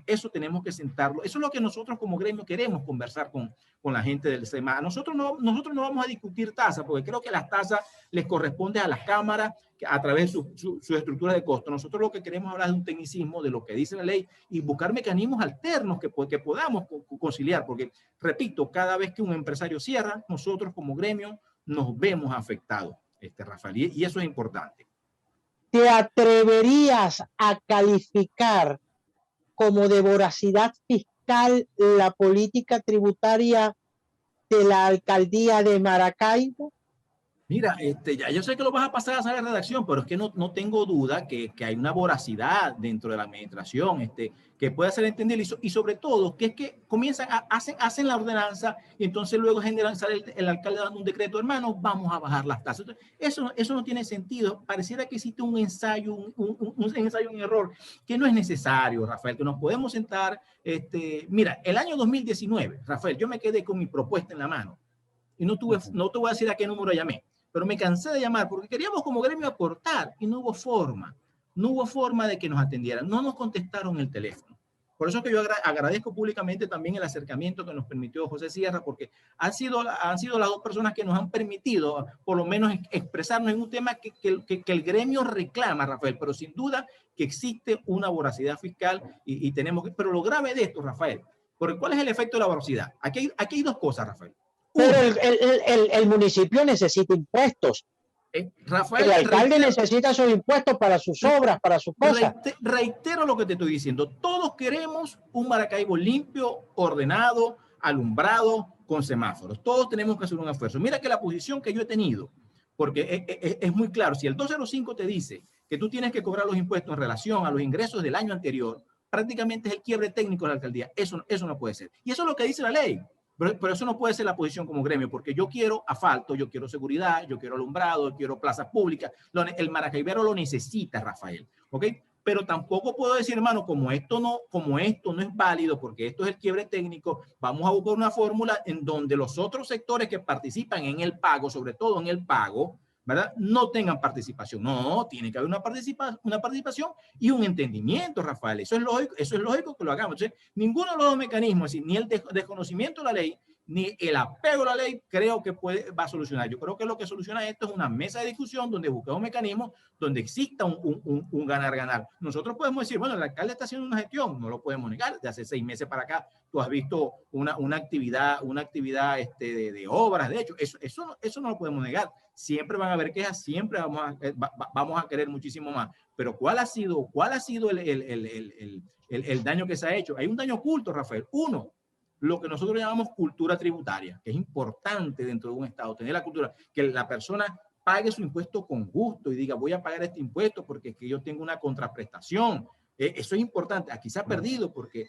Eso tenemos que sentarlo. Eso es lo que nosotros como gremio queremos conversar con la gente del SEMA. Nosotros no vamos a discutir tasas, porque creo que las tasas les corresponde a las cámaras a través de su estructura de costo. Nosotros lo que queremos hablar es de un tecnicismo, de lo que dice la ley y buscar mecanismos alternos que podamos conciliar, porque, repito, cada vez que un empresario cierra, nosotros como gremio nos vemos afectados, Rafael, y eso es importante. ¿Te atreverías a calificar como de voracidad fiscal la política tributaria de la alcaldía de Maracaibo? Mira, ya yo sé que lo vas a pasar a la redacción, pero es que no tengo duda que hay una voracidad dentro de la administración, que puede ser entendible y sobre todo que es que comienzan, hacen la ordenanza y entonces luego sale el alcalde dando un decreto, hermano, vamos a bajar las tasas. Entonces, eso no tiene sentido. Pareciera que existe un ensayo, un error que no es necesario, Rafael, que nos podemos sentar. Mira, el año 2019, Rafael, yo me quedé con mi propuesta en la mano y no te voy a decir a qué número llamé. Pero me cansé de llamar porque queríamos como gremio aportar y no hubo forma de que nos atendieran, no nos contestaron el teléfono. Por eso que yo agradezco públicamente también el acercamiento que nos permitió José Sierra, porque han sido las dos personas que nos han permitido por lo menos expresarnos en un tema que el gremio reclama, Rafael, pero sin duda que existe una voracidad fiscal y tenemos que, pero lo grave de esto, Rafael, porque ¿cuál es el efecto de la voracidad? Aquí hay dos cosas, Rafael. Pero el municipio necesita impuestos. Rafael, el alcalde necesita sus impuestos para sus obras, para sus cosas. Reitero lo que te estoy diciendo. Todos queremos un Maracaibo limpio, ordenado, alumbrado, con semáforos. Todos tenemos que hacer un esfuerzo. Mira que la posición que yo he tenido, porque es muy claro, si el 205 te dice que tú tienes que cobrar los impuestos en relación a los ingresos del año anterior, prácticamente es el quiebre técnico de la alcaldía. Eso no puede ser. Y eso es lo que dice la ley. Pero eso no puede ser la posición como gremio, porque yo quiero asfalto, yo quiero seguridad, yo quiero alumbrado, yo quiero plazas públicas. El maracaibero lo necesita, Rafael, ¿ok? Pero tampoco puedo decir, hermano, como esto no es válido, porque esto es el quiebre técnico, vamos a buscar una fórmula en donde los otros sectores que participan en el pago, sobre todo en el pago, ¿verdad? No tengan participación. No, tiene que haber una participación y un entendimiento, Rafael. Eso es lógico que lo hagamos. Entonces, ninguno de los dos mecanismos, ni el desconocimiento de la ley, ni el apego a la ley, creo que va a solucionar. Yo creo que lo que soluciona esto es una mesa de discusión donde busquemos un mecanismo donde exista un ganar-ganar. Nosotros podemos decir, bueno, el alcalde está haciendo una gestión, no lo podemos negar. De hace 6 meses para acá, tú has visto una actividad de obras. De hecho, eso no lo podemos negar. Siempre van a haber quejas, siempre vamos a querer muchísimo más. Pero ¿cuál ha sido el daño que se ha hecho? Hay un daño oculto, Rafael. Uno, lo que nosotros llamamos cultura tributaria, que es importante dentro de un Estado, tener la cultura, que la persona pague su impuesto con gusto y diga, voy a pagar este impuesto porque es que yo tengo una contraprestación. Eso es importante. Aquí se ha perdido porque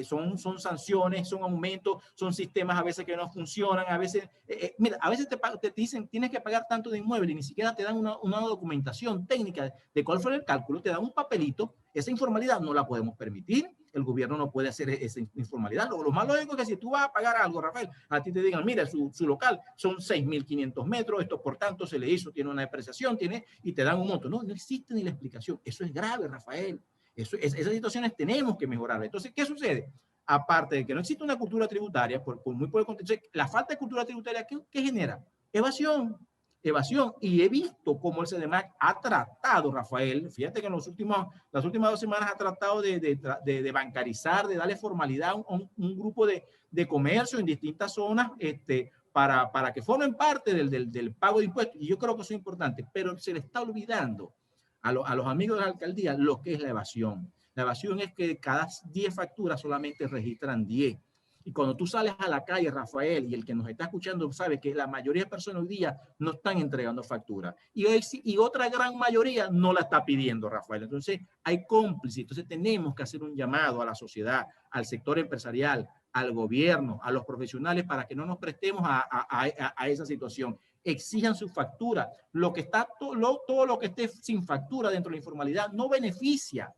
son sanciones, son aumentos, son sistemas a veces que no funcionan, a veces, mira, a veces te dicen tienes que pagar tanto de inmueble y ni siquiera te dan una documentación técnica de cuál fue el cálculo, te dan un papelito. Esa informalidad no la podemos permitir. El gobierno no puede hacer esa informalidad. Lo más lógico es que si tú vas a pagar algo, Rafael, a ti te digan, mira, su local son 6.500 metros, esto por tanto se le hizo, tiene una depreciación, y te dan un monto. No existe ni la explicación. Eso es grave, Rafael. Esas situaciones tenemos que mejorar. Entonces, ¿qué sucede? Aparte de que no existe una cultura tributaria, por el contexto, la falta de cultura tributaria, ¿qué genera? Evasión. evasión. Y he visto cómo el CEDEMAC ha tratado, Rafael, fíjate que en las últimas 2 semanas ha tratado de bancarizar, de darle formalidad a un grupo de comercio en distintas zonas, para que formen parte del pago de impuestos. Y yo creo que eso es importante, pero se le está olvidando a los amigos de la alcaldía lo que es la evasión. La evasión es que cada 10 facturas solamente registran 10. Y cuando tú sales a la calle, Rafael, y el que nos está escuchando sabe que la mayoría de personas hoy día no están entregando factura. Y otra gran mayoría no la está pidiendo, Rafael. Entonces, hay cómplices. Entonces, tenemos que hacer un llamado a la sociedad, al sector empresarial, al gobierno, a los profesionales, para que no nos prestemos a esa situación. Exijan su factura. Todo lo que esté sin factura dentro de la informalidad no beneficia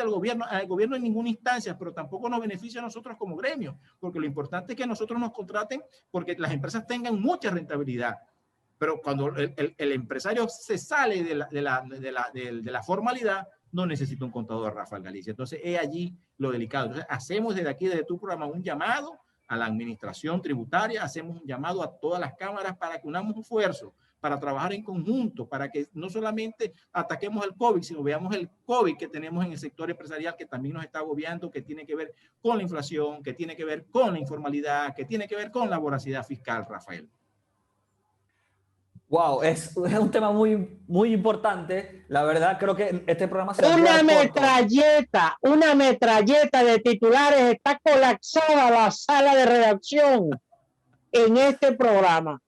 al gobierno en ninguna instancia, pero tampoco nos beneficia a nosotros como gremio, porque lo importante es que nosotros nos contraten porque las empresas tengan mucha rentabilidad. Pero cuando el empresario se sale de la formalidad, no necesita un contador, Rafael Galicia. Entonces, es allí lo delicado. Entonces, hacemos desde tu programa un llamado a la administración tributaria, hacemos un llamado a todas las cámaras para que unamos esfuerzos, para trabajar en conjunto, para que no solamente ataquemos el COVID, sino veamos el COVID que tenemos en el sector empresarial, que también nos está agobiando, que tiene que ver con la inflación, que tiene que ver con la informalidad, que tiene que ver con la voracidad fiscal, Rafael. Wow, es un tema muy, muy importante. La verdad, creo que este programa se una metralleta de titulares. Está colapsada la sala de redacción en este programa.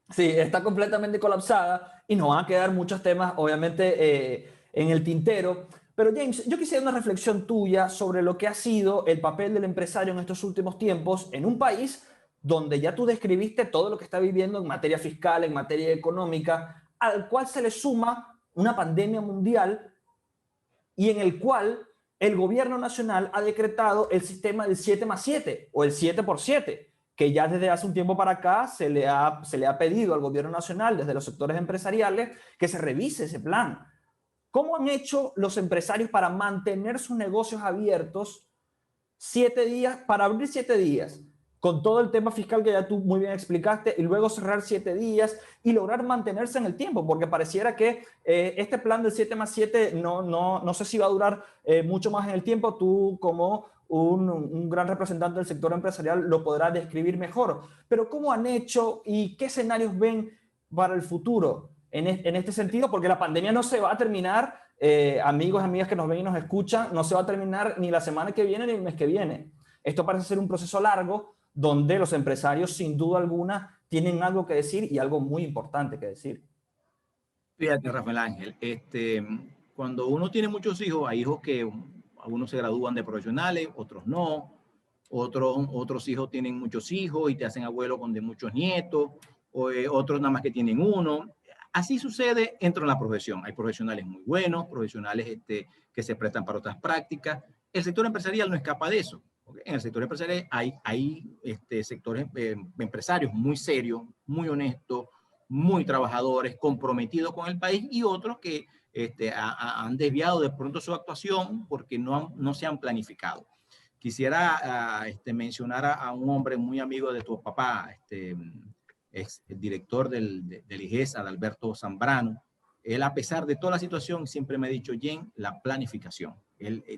Sí, está completamente colapsada y nos van a quedar muchos temas, obviamente, en el tintero. Pero James, yo quisiera una reflexión tuya sobre lo que ha sido el papel del empresario en estos últimos tiempos en un país donde ya tú describiste todo lo que está viviendo en materia fiscal, en materia económica, al cual se le suma una pandemia mundial y en el cual el gobierno nacional ha decretado el sistema del 7+7 o el 7x7, que ya desde hace un tiempo para acá se le ha pedido al gobierno nacional, desde los sectores empresariales, que se revise ese plan. ¿Cómo han hecho los empresarios para mantener sus negocios abiertos 7 días, para abrir 7 días? Con todo el tema fiscal que ya tú muy bien explicaste, y luego cerrar 7 días y lograr mantenerse en el tiempo, porque pareciera que este plan del 7+7 no sé si va a durar mucho más en el tiempo. Tú, como un gran representante del sector empresarial, lo podrás describir mejor. Pero ¿cómo han hecho y qué escenarios ven para el futuro en este sentido? Porque la pandemia no se va a terminar, amigos y amigas que nos ven y nos escuchan, no se va a terminar ni la semana que viene ni el mes que viene. Esto parece ser un proceso largo, donde los empresarios, sin duda alguna, tienen algo que decir y algo muy importante que decir. Fíjate, Rafael Ángel, cuando uno tiene muchos hijos, hay hijos que algunos se gradúan de profesionales, otros no, otros hijos tienen muchos hijos y te hacen abuelo con de muchos nietos, otros nada más que tienen uno. Así sucede dentro de la profesión. Hay profesionales muy buenos, profesionales que se prestan para otras prácticas. El sector empresarial no escapa de eso. En el sector empresarial hay sectores empresarios muy serios, muy honestos, muy trabajadores, comprometidos con el país, y otros que han desviado de pronto su actuación porque no se han planificado. Quisiera mencionar a un hombre muy amigo de tu papá, es el director del IGESA, Alberto Zambrano. Él, a pesar de toda la situación, siempre me ha dicho, Jen, la planificación.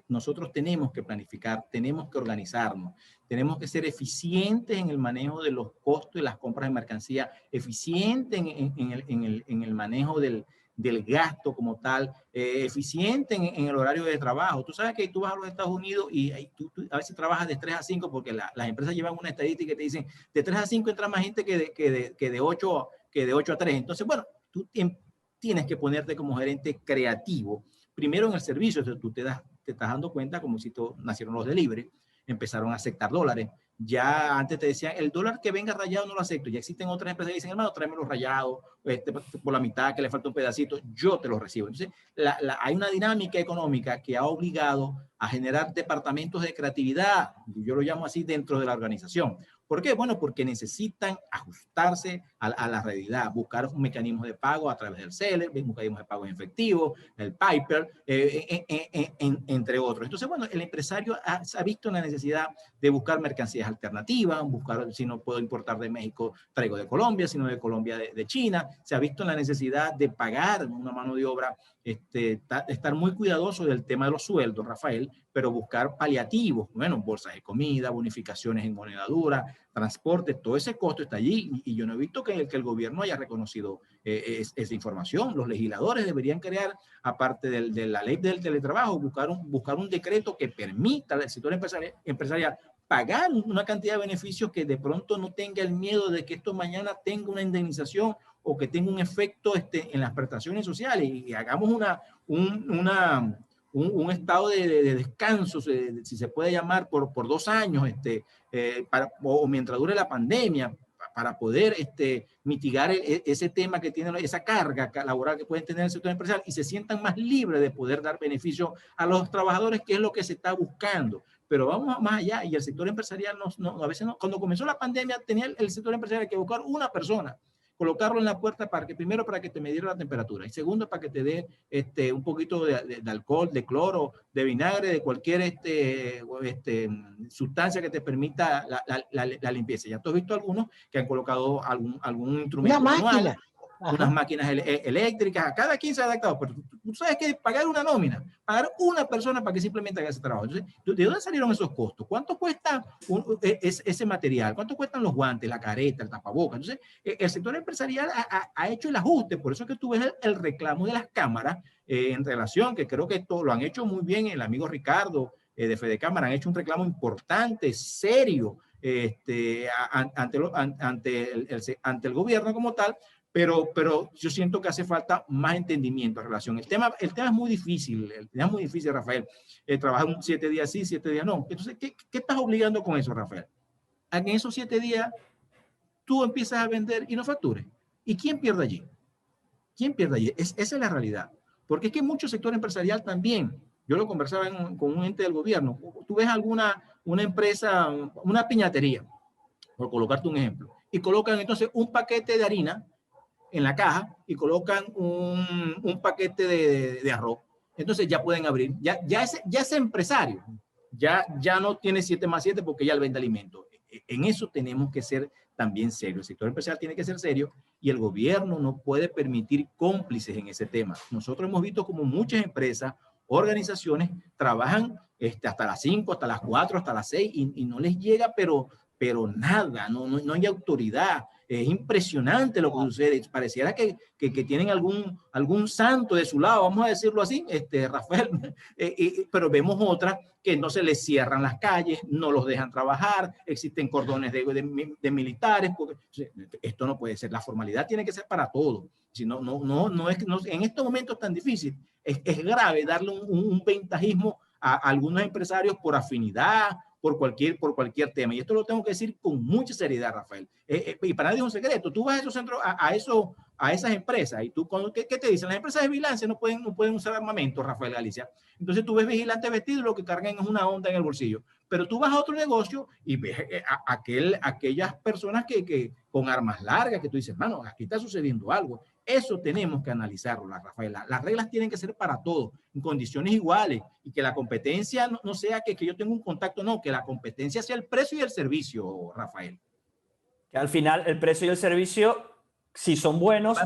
Nosotros tenemos que planificar, tenemos que organizarnos, tenemos que ser eficientes en el manejo de los costos y las compras de mercancía, eficientes en el manejo del gasto como tal, eficiente en el horario de trabajo. Tú sabes que tú vas a los Estados Unidos y tú a veces trabajas de 3 a 5 porque las empresas llevan una estadística que te dicen de 3 a 5 entra más gente que de 8 a 3. Entonces, bueno, tú tienes que ponerte como gerente creativo. Primero en el servicio, tú te estás dando cuenta, como si nacieron los delivery, empezaron a aceptar dólares. Ya antes te decían, el dólar que venga rayado no lo acepto. Ya existen otras empresas que dicen, hermano, tráemelo rayado, por la mitad, que le falta un pedacito, yo te lo recibo. Entonces, hay una dinámica económica que ha obligado a generar departamentos de creatividad, yo lo llamo así, dentro de la organización. ¿Por qué? Bueno, porque necesitan ajustarse a la realidad, buscar un mecanismo de pago a través del seller, mecanismos de pago en efectivo, el Piper, entre otros. Entonces, bueno, el empresario ha visto la necesidad de buscar mercancías alternativas, buscar, si no puedo importar de México, traigo de Colombia, si no de Colombia, de China. Se ha visto en la necesidad de pagar una mano de obra, estar muy cuidadoso del tema de los sueldos, Rafael, pero buscar paliativos, bueno, bolsas de comida, bonificaciones en moneda dura, transporte, todo ese costo está allí y yo no he visto que el gobierno haya reconocido esa información. Los legisladores deberían crear, aparte de la ley del teletrabajo, buscar un decreto que permita al sector empresarial pagar una cantidad de beneficios que de pronto no tenga el miedo de que esto mañana tenga una indemnización o que tenga un efecto en las prestaciones sociales y hagamos un estado de descanso, si se puede llamar, por 2 años, o mientras dure la pandemia, para poder mitigar ese tema que tiene, esa carga laboral que pueden tener el sector empresarial y se sientan más libres de poder dar beneficio a los trabajadores, que es lo que se está buscando. Pero vamos más allá y el sector empresarial a veces cuando comenzó la pandemia tenía el sector empresarial que buscar una persona, colocarlo en la puerta primero para que te midiera la temperatura y segundo para que te dé un poquito de alcohol, de cloro, de vinagre, de cualquier sustancia que te permita la limpieza. Ya tú has visto algunos que han colocado algún instrumento manual, unas máquinas eléctricas, a cada quien se ha adaptado, pero tú sabes que pagar una nómina, pagar una persona para que simplemente haga ese trabajo. Entonces, ¿de dónde salieron esos costos? ¿Cuánto cuesta ese material? ¿Cuánto cuestan los guantes, la careta, el tapabocas? Entonces, el sector empresarial ha hecho el ajuste, por eso es que tú ves el reclamo de las cámaras en relación, que creo que esto lo han hecho muy bien el amigo Ricardo de Fedecámara, han hecho un reclamo importante, serio, ante el gobierno como tal. Pero yo siento que hace falta más entendimiento en relación. El tema es muy difícil, Rafael. Trabajar 7 días sí, 7 días no. Entonces, ¿qué estás obligando con eso, Rafael? A que en esos 7 días tú empiezas a vender y no factures. ¿Y quién pierde allí? ¿Quién pierde allí? Esa es la realidad. Porque es que mucho sector empresarial también, yo lo conversaba con un ente del gobierno, tú ves una empresa, una piñatería, por colocarte un ejemplo, y colocan entonces un paquete de harina en la caja y colocan un paquete de arroz. Entonces ya pueden abrir. Ya ese empresario ya no tiene 7+7 porque ya le vende alimento. En eso tenemos que ser también serios. El sector empresarial tiene que ser serio y el gobierno no puede permitir cómplices en ese tema. Nosotros hemos visto como muchas empresas, organizaciones, trabajan hasta las 5, hasta las 4, hasta las 6 y no les llega, pero nada, no hay autoridad. Es impresionante lo que sucede. Pareciera que tienen algún santo de su lado, vamos a decirlo así, Rafael, pero vemos otras que no se les cierran las calles, no los dejan trabajar, existen cordones de militares, porque esto no puede ser. La formalidad tiene que ser para todo. Si no, en estos momentos tan difíciles, es grave darle un ventajismo a algunos empresarios por afinidad, por cualquier tema. Y esto lo tengo que decir con mucha seriedad, Rafael. Y para nadie es un secreto. Tú vas a esos centros, a esas empresas, y tú, ¿qué te dicen? Las empresas de vigilancia no pueden usar armamento, Rafael Galicia. Entonces tú ves vigilantes vestidos y lo que cargan es una onda en el bolsillo. Pero tú vas a otro negocio y ves aquellas personas que con armas largas, que tú dices, mano, aquí está sucediendo algo. Eso tenemos que analizarlo, Rafael. Las reglas tienen que ser para todos, en condiciones iguales, y que la competencia no sea que yo tenga un contacto, no, que la competencia sea el precio y el servicio, Rafael. Que al final el precio y el servicio, si son buenos,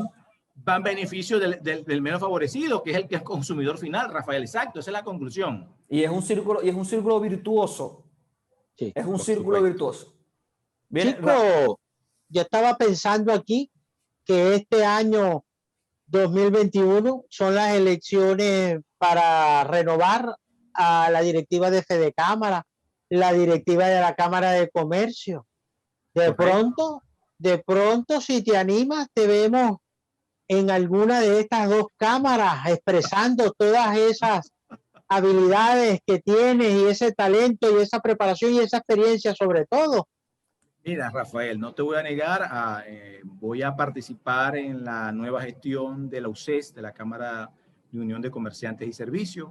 van beneficio del menos favorecido, que es el consumidor final, Rafael. Exacto, esa es la conclusión. Y es un círculo virtuoso. Sí, es un círculo virtuoso. Bien, chico, yo estaba pensando aquí que este año 2021 son las elecciones para renovar a la directiva de Fedecámara, la directiva de la Cámara de Comercio. De pronto, si te animas, te vemos en alguna de estas dos cámaras expresando todas esas habilidades que tienes y ese talento y esa preparación y esa experiencia sobre todo. Mira, Rafael, no te voy a negar, voy a participar en la nueva gestión de la UCES, de la Cámara de Unión de Comerciantes y Servicios.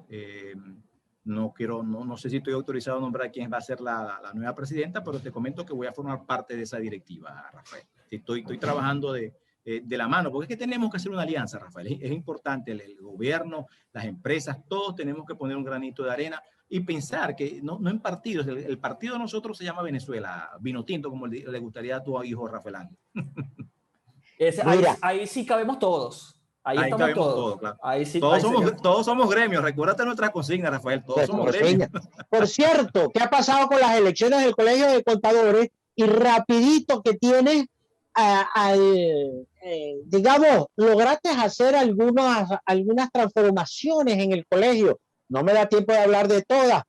no sé si estoy autorizado a nombrar quién va a ser la nueva presidenta, pero te comento que voy a formar parte de esa directiva, Rafael. Estoy trabajando de la mano, porque es que tenemos que hacer una alianza, Rafael. Es importante, el gobierno, las empresas, todos tenemos que poner un granito de arena y pensar que no en partidos. El partido de nosotros se llama Venezuela, vino tinto, como le gustaría a tu hijo Rafael Ángel. Ahí sí cabemos todos. Ahí estamos cabemos todos. Claro. Ahí sí, todos somos gremios. Recuérdate nuestra consigna, Rafael. Todos somos gremios. Por cierto, ¿qué ha pasado con las elecciones del Colegio de Contadores? Y rapidito que tienes, digamos, lograste hacer algunas transformaciones en el colegio. No me da tiempo de hablar de todas,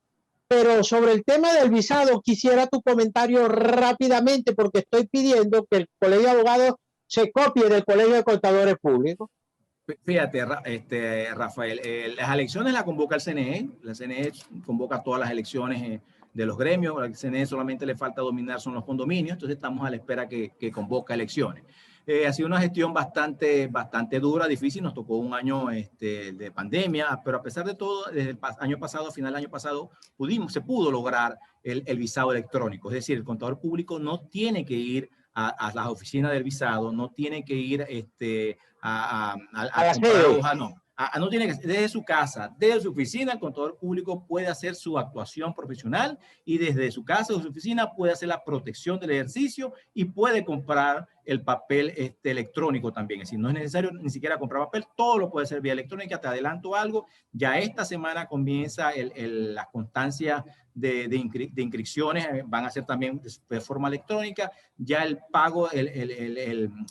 pero sobre el tema del visado quisiera tu comentario rápidamente, porque estoy pidiendo que el Colegio de Abogados se copie del Colegio de Contadores Públicos. Fíjate, Rafael, las elecciones las convoca el CNE. La CNE convoca todas las elecciones de los gremios. Al CNE solamente le falta dominar son los condominios, entonces estamos a la espera que convoca elecciones. Ha sido una gestión bastante dura, difícil. Nos tocó un año de pandemia, pero a pesar de todo, desde el año pasado, final del año pasado, se pudo lograr el visado electrónico. Es decir, el contador público no tiene que ir a las oficinas del visado, no tiene que ir a comprar hojas, no tiene que, desde su casa, desde su oficina, el contador público puede hacer su actuación profesional y desde su casa o su oficina puede hacer la protección del ejercicio y puede comprar el papel electrónico también. Es decir, no es necesario ni siquiera comprar papel, todo lo puede hacer vía electrónica. Te adelanto algo, ya esta semana comienza las constancias de inscripciones, van a ser también de forma electrónica. Ya el pago,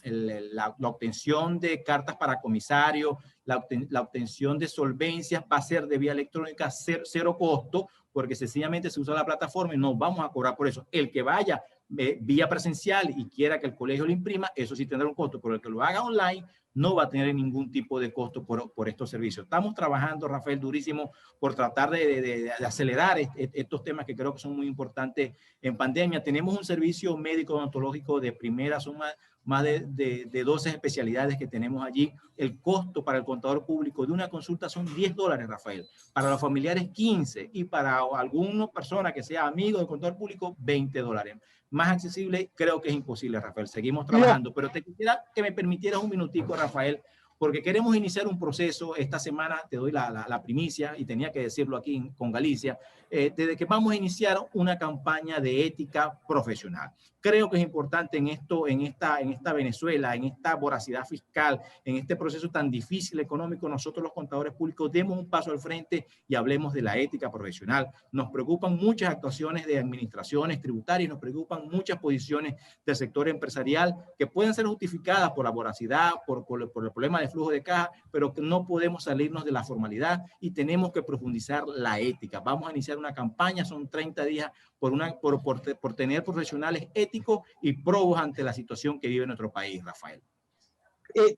la obtención de cartas para comisario, la obtención de solvencias va a ser de vía electrónica, cero costo, porque sencillamente se usa la plataforma y no vamos a cobrar por eso. El que vaya vía presencial y quiera que el colegio lo imprima, eso sí tendrá un costo, pero el que lo haga online no va a tener ningún tipo de costo por estos servicios. Estamos trabajando, Rafael, durísimo por tratar de acelerar estos temas que creo que son muy importantes en pandemia. Tenemos un servicio médico odontológico de primera, son más de 12 especialidades que tenemos allí. El costo para el contador público de una consulta son $10, Rafael. Para los familiares, 15. Y para alguna persona que sea amigo del contador público, $20. Más accesible, creo que es imposible, Rafael. Seguimos trabajando, pero te quisiera que me permitieras un minutico, Rafael, porque queremos iniciar un proceso. Esta semana te doy la primicia, y tenía que decirlo aquí con Galicia, desde que vamos a iniciar una campaña de ética profesional. Creo que es importante en esta Venezuela, en esta voracidad fiscal, en este proceso tan difícil económico, nosotros los contadores públicos demos un paso al frente y hablemos de la ética profesional. Nos preocupan muchas actuaciones de administraciones tributarias, nos preocupan muchas posiciones del sector empresarial que pueden ser justificadas por la voracidad, por el problema de flujo de caja, pero que no podemos salirnos de la formalidad y tenemos que profundizar la ética. Vamos a iniciar una campaña, son 30 días por tener profesionales éticos y probos ante la situación que vive nuestro país, Rafael.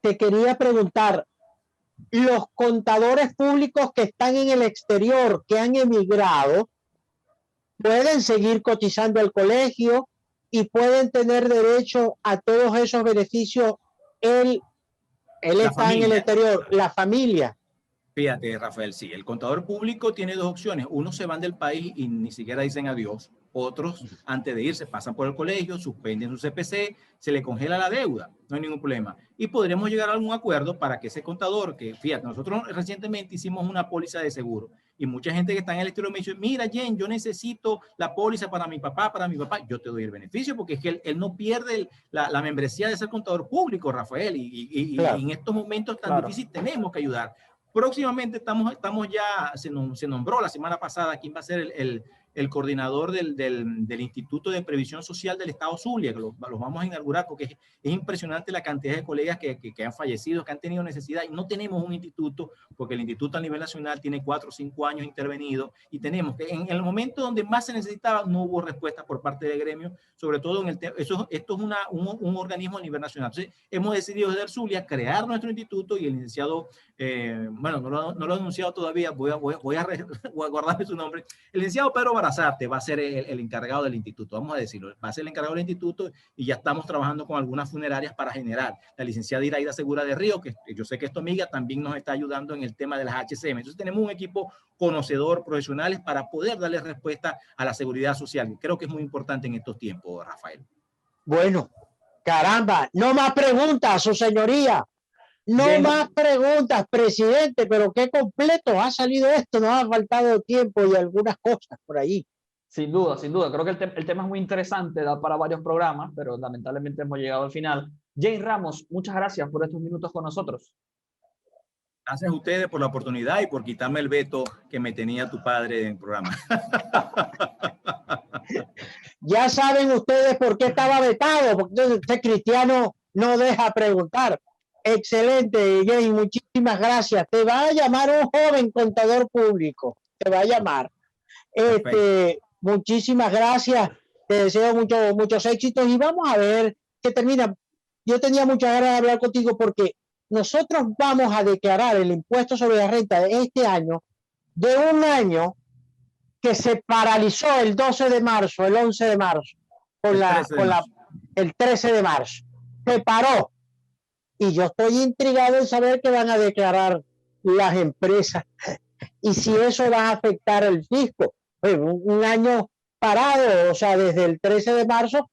Te quería preguntar, los contadores públicos que están en el exterior, que han emigrado, pueden seguir cotizando al colegio y pueden tener derecho a todos esos beneficios. Él está en el exterior, la familia. Fíjate, Rafael, sí, el contador público tiene dos opciones. Unos se van del país y ni siquiera dicen adiós. Otros, antes de irse, pasan por el colegio, suspenden su CPC, se le congela la deuda, no hay ningún problema. Y podremos llegar a algún acuerdo para que ese contador, que fíjate, nosotros recientemente hicimos una póliza de seguro y mucha gente que está en el exterior me dice, mira, Jen, yo necesito la póliza para mi papá, yo te doy el beneficio porque es que él no pierde la membresía de ser contador público, Rafael, y claro, en estos momentos tan difíciles tenemos que ayudar. Próximamente estamos ya, se nombró la semana pasada quién va a ser el coordinador del Instituto de Previsión Social del Estado Zulia, que los vamos a inaugurar porque es impresionante la cantidad de colegas que han fallecido, que han tenido necesidad, y no tenemos un instituto, porque el instituto a nivel nacional tiene 4 o 5 años intervenido, y tenemos que en el momento donde más se necesitaba no hubo respuesta por parte del gremio, sobre todo en el tema, esto es un organismo a nivel nacional. Entonces hemos decidido desde el Zulia crear nuestro instituto, y el licenciado, bueno, no lo he anunciado todavía, voy a guardarme su nombre, el licenciado Pedro Barahona Arrasate va a ser el encargado del instituto, vamos a decirlo, va a ser el encargado del instituto y ya estamos trabajando con algunas funerarias para generar. La licenciada Iraida Segura de Río, que yo sé que es tu amiga, también nos está ayudando en el tema de las HCM. Entonces tenemos un equipo conocedor, profesionales, para poder darle respuesta a la seguridad social. Creo que es muy importante en estos tiempos, Rafael. Bueno, caramba, no más preguntas, su señoría. No Bien. más preguntas, presidente, pero qué completo ha salido esto. Nos ha faltado tiempo y algunas cosas por ahí. Sin duda, sin duda. Creo que el tema es muy interesante, da para varios programas, pero lamentablemente hemos llegado al final. James Ramos, muchas gracias por estos minutos con nosotros. Gracias a ustedes por la oportunidad y por quitarme el veto que me tenía tu padre en el programa. Ya saben ustedes por qué estaba vetado, porque este cristiano no deja preguntar. Excelente, James, muchísimas gracias. Te va a llamar un joven contador público, te va a llamar. Muchísimas gracias, te deseo muchos éxitos y vamos a ver qué termina. Yo tenía muchas ganas de hablar contigo porque nosotros vamos a declarar el impuesto sobre la renta de este año, de un año que se paralizó el 12 de marzo, el 11 de marzo, el 13 de marzo. Se paró. Y yo estoy intrigado en saber qué van a declarar las empresas y si eso va a afectar el fisco. Un año parado, o sea, desde el 13 de marzo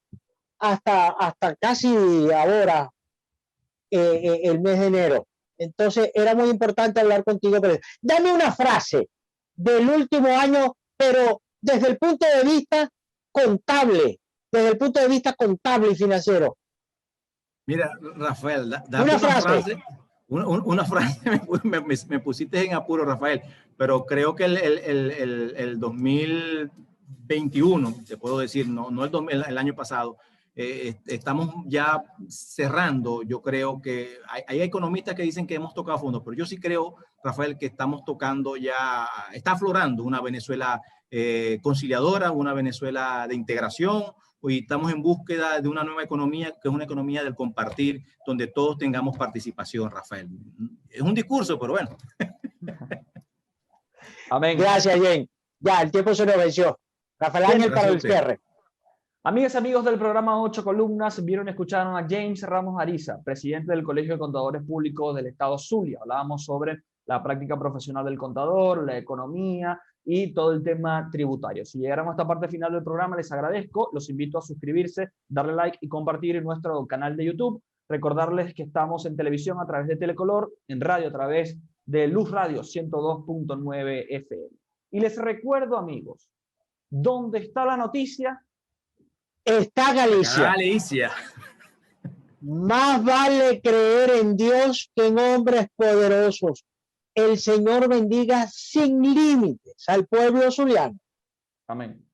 hasta casi ahora, el mes de enero. Entonces, era muy importante hablar contigo. Pero dame una frase del último año, pero desde el punto de vista contable, y financiero. Mira, Rafael, dame una frase, me pusiste en apuro, Rafael, pero creo que el 2021, te puedo decir, no el año pasado, estamos ya cerrando. Yo creo que hay economistas que dicen que hemos tocado fondo, pero yo sí creo, Rafael, que estamos tocando ya, está aflorando una Venezuela conciliadora, una Venezuela de integración, y estamos en búsqueda de una nueva economía, que es una economía del compartir, donde todos tengamos participación, Rafael. Es un discurso, pero bueno. Amén. Gracias, Jen. Ya, el tiempo se nos venció. Rafael Ángel para el cierre. Amigas y amigos del programa 8 Columnas, vieron y escucharon a James Ramos Ariza, presidente del Colegio de Contadores Públicos del Estado Zulia. Hablábamos sobre la práctica profesional del contador, la economía y todo el tema tributario. Si llegaron a esta parte final del programa, les agradezco. Los invito a suscribirse, darle like y compartir en nuestro canal de YouTube. Recordarles que estamos en televisión a través de Telecolor, en radio a través de Luz Radio 102.9 FM. Y les recuerdo, amigos, ¿dónde está la noticia? Está Galicia. Galicia. Más vale creer en Dios que en hombres poderosos. El Señor bendiga sin límites al pueblo zuliano. Amén.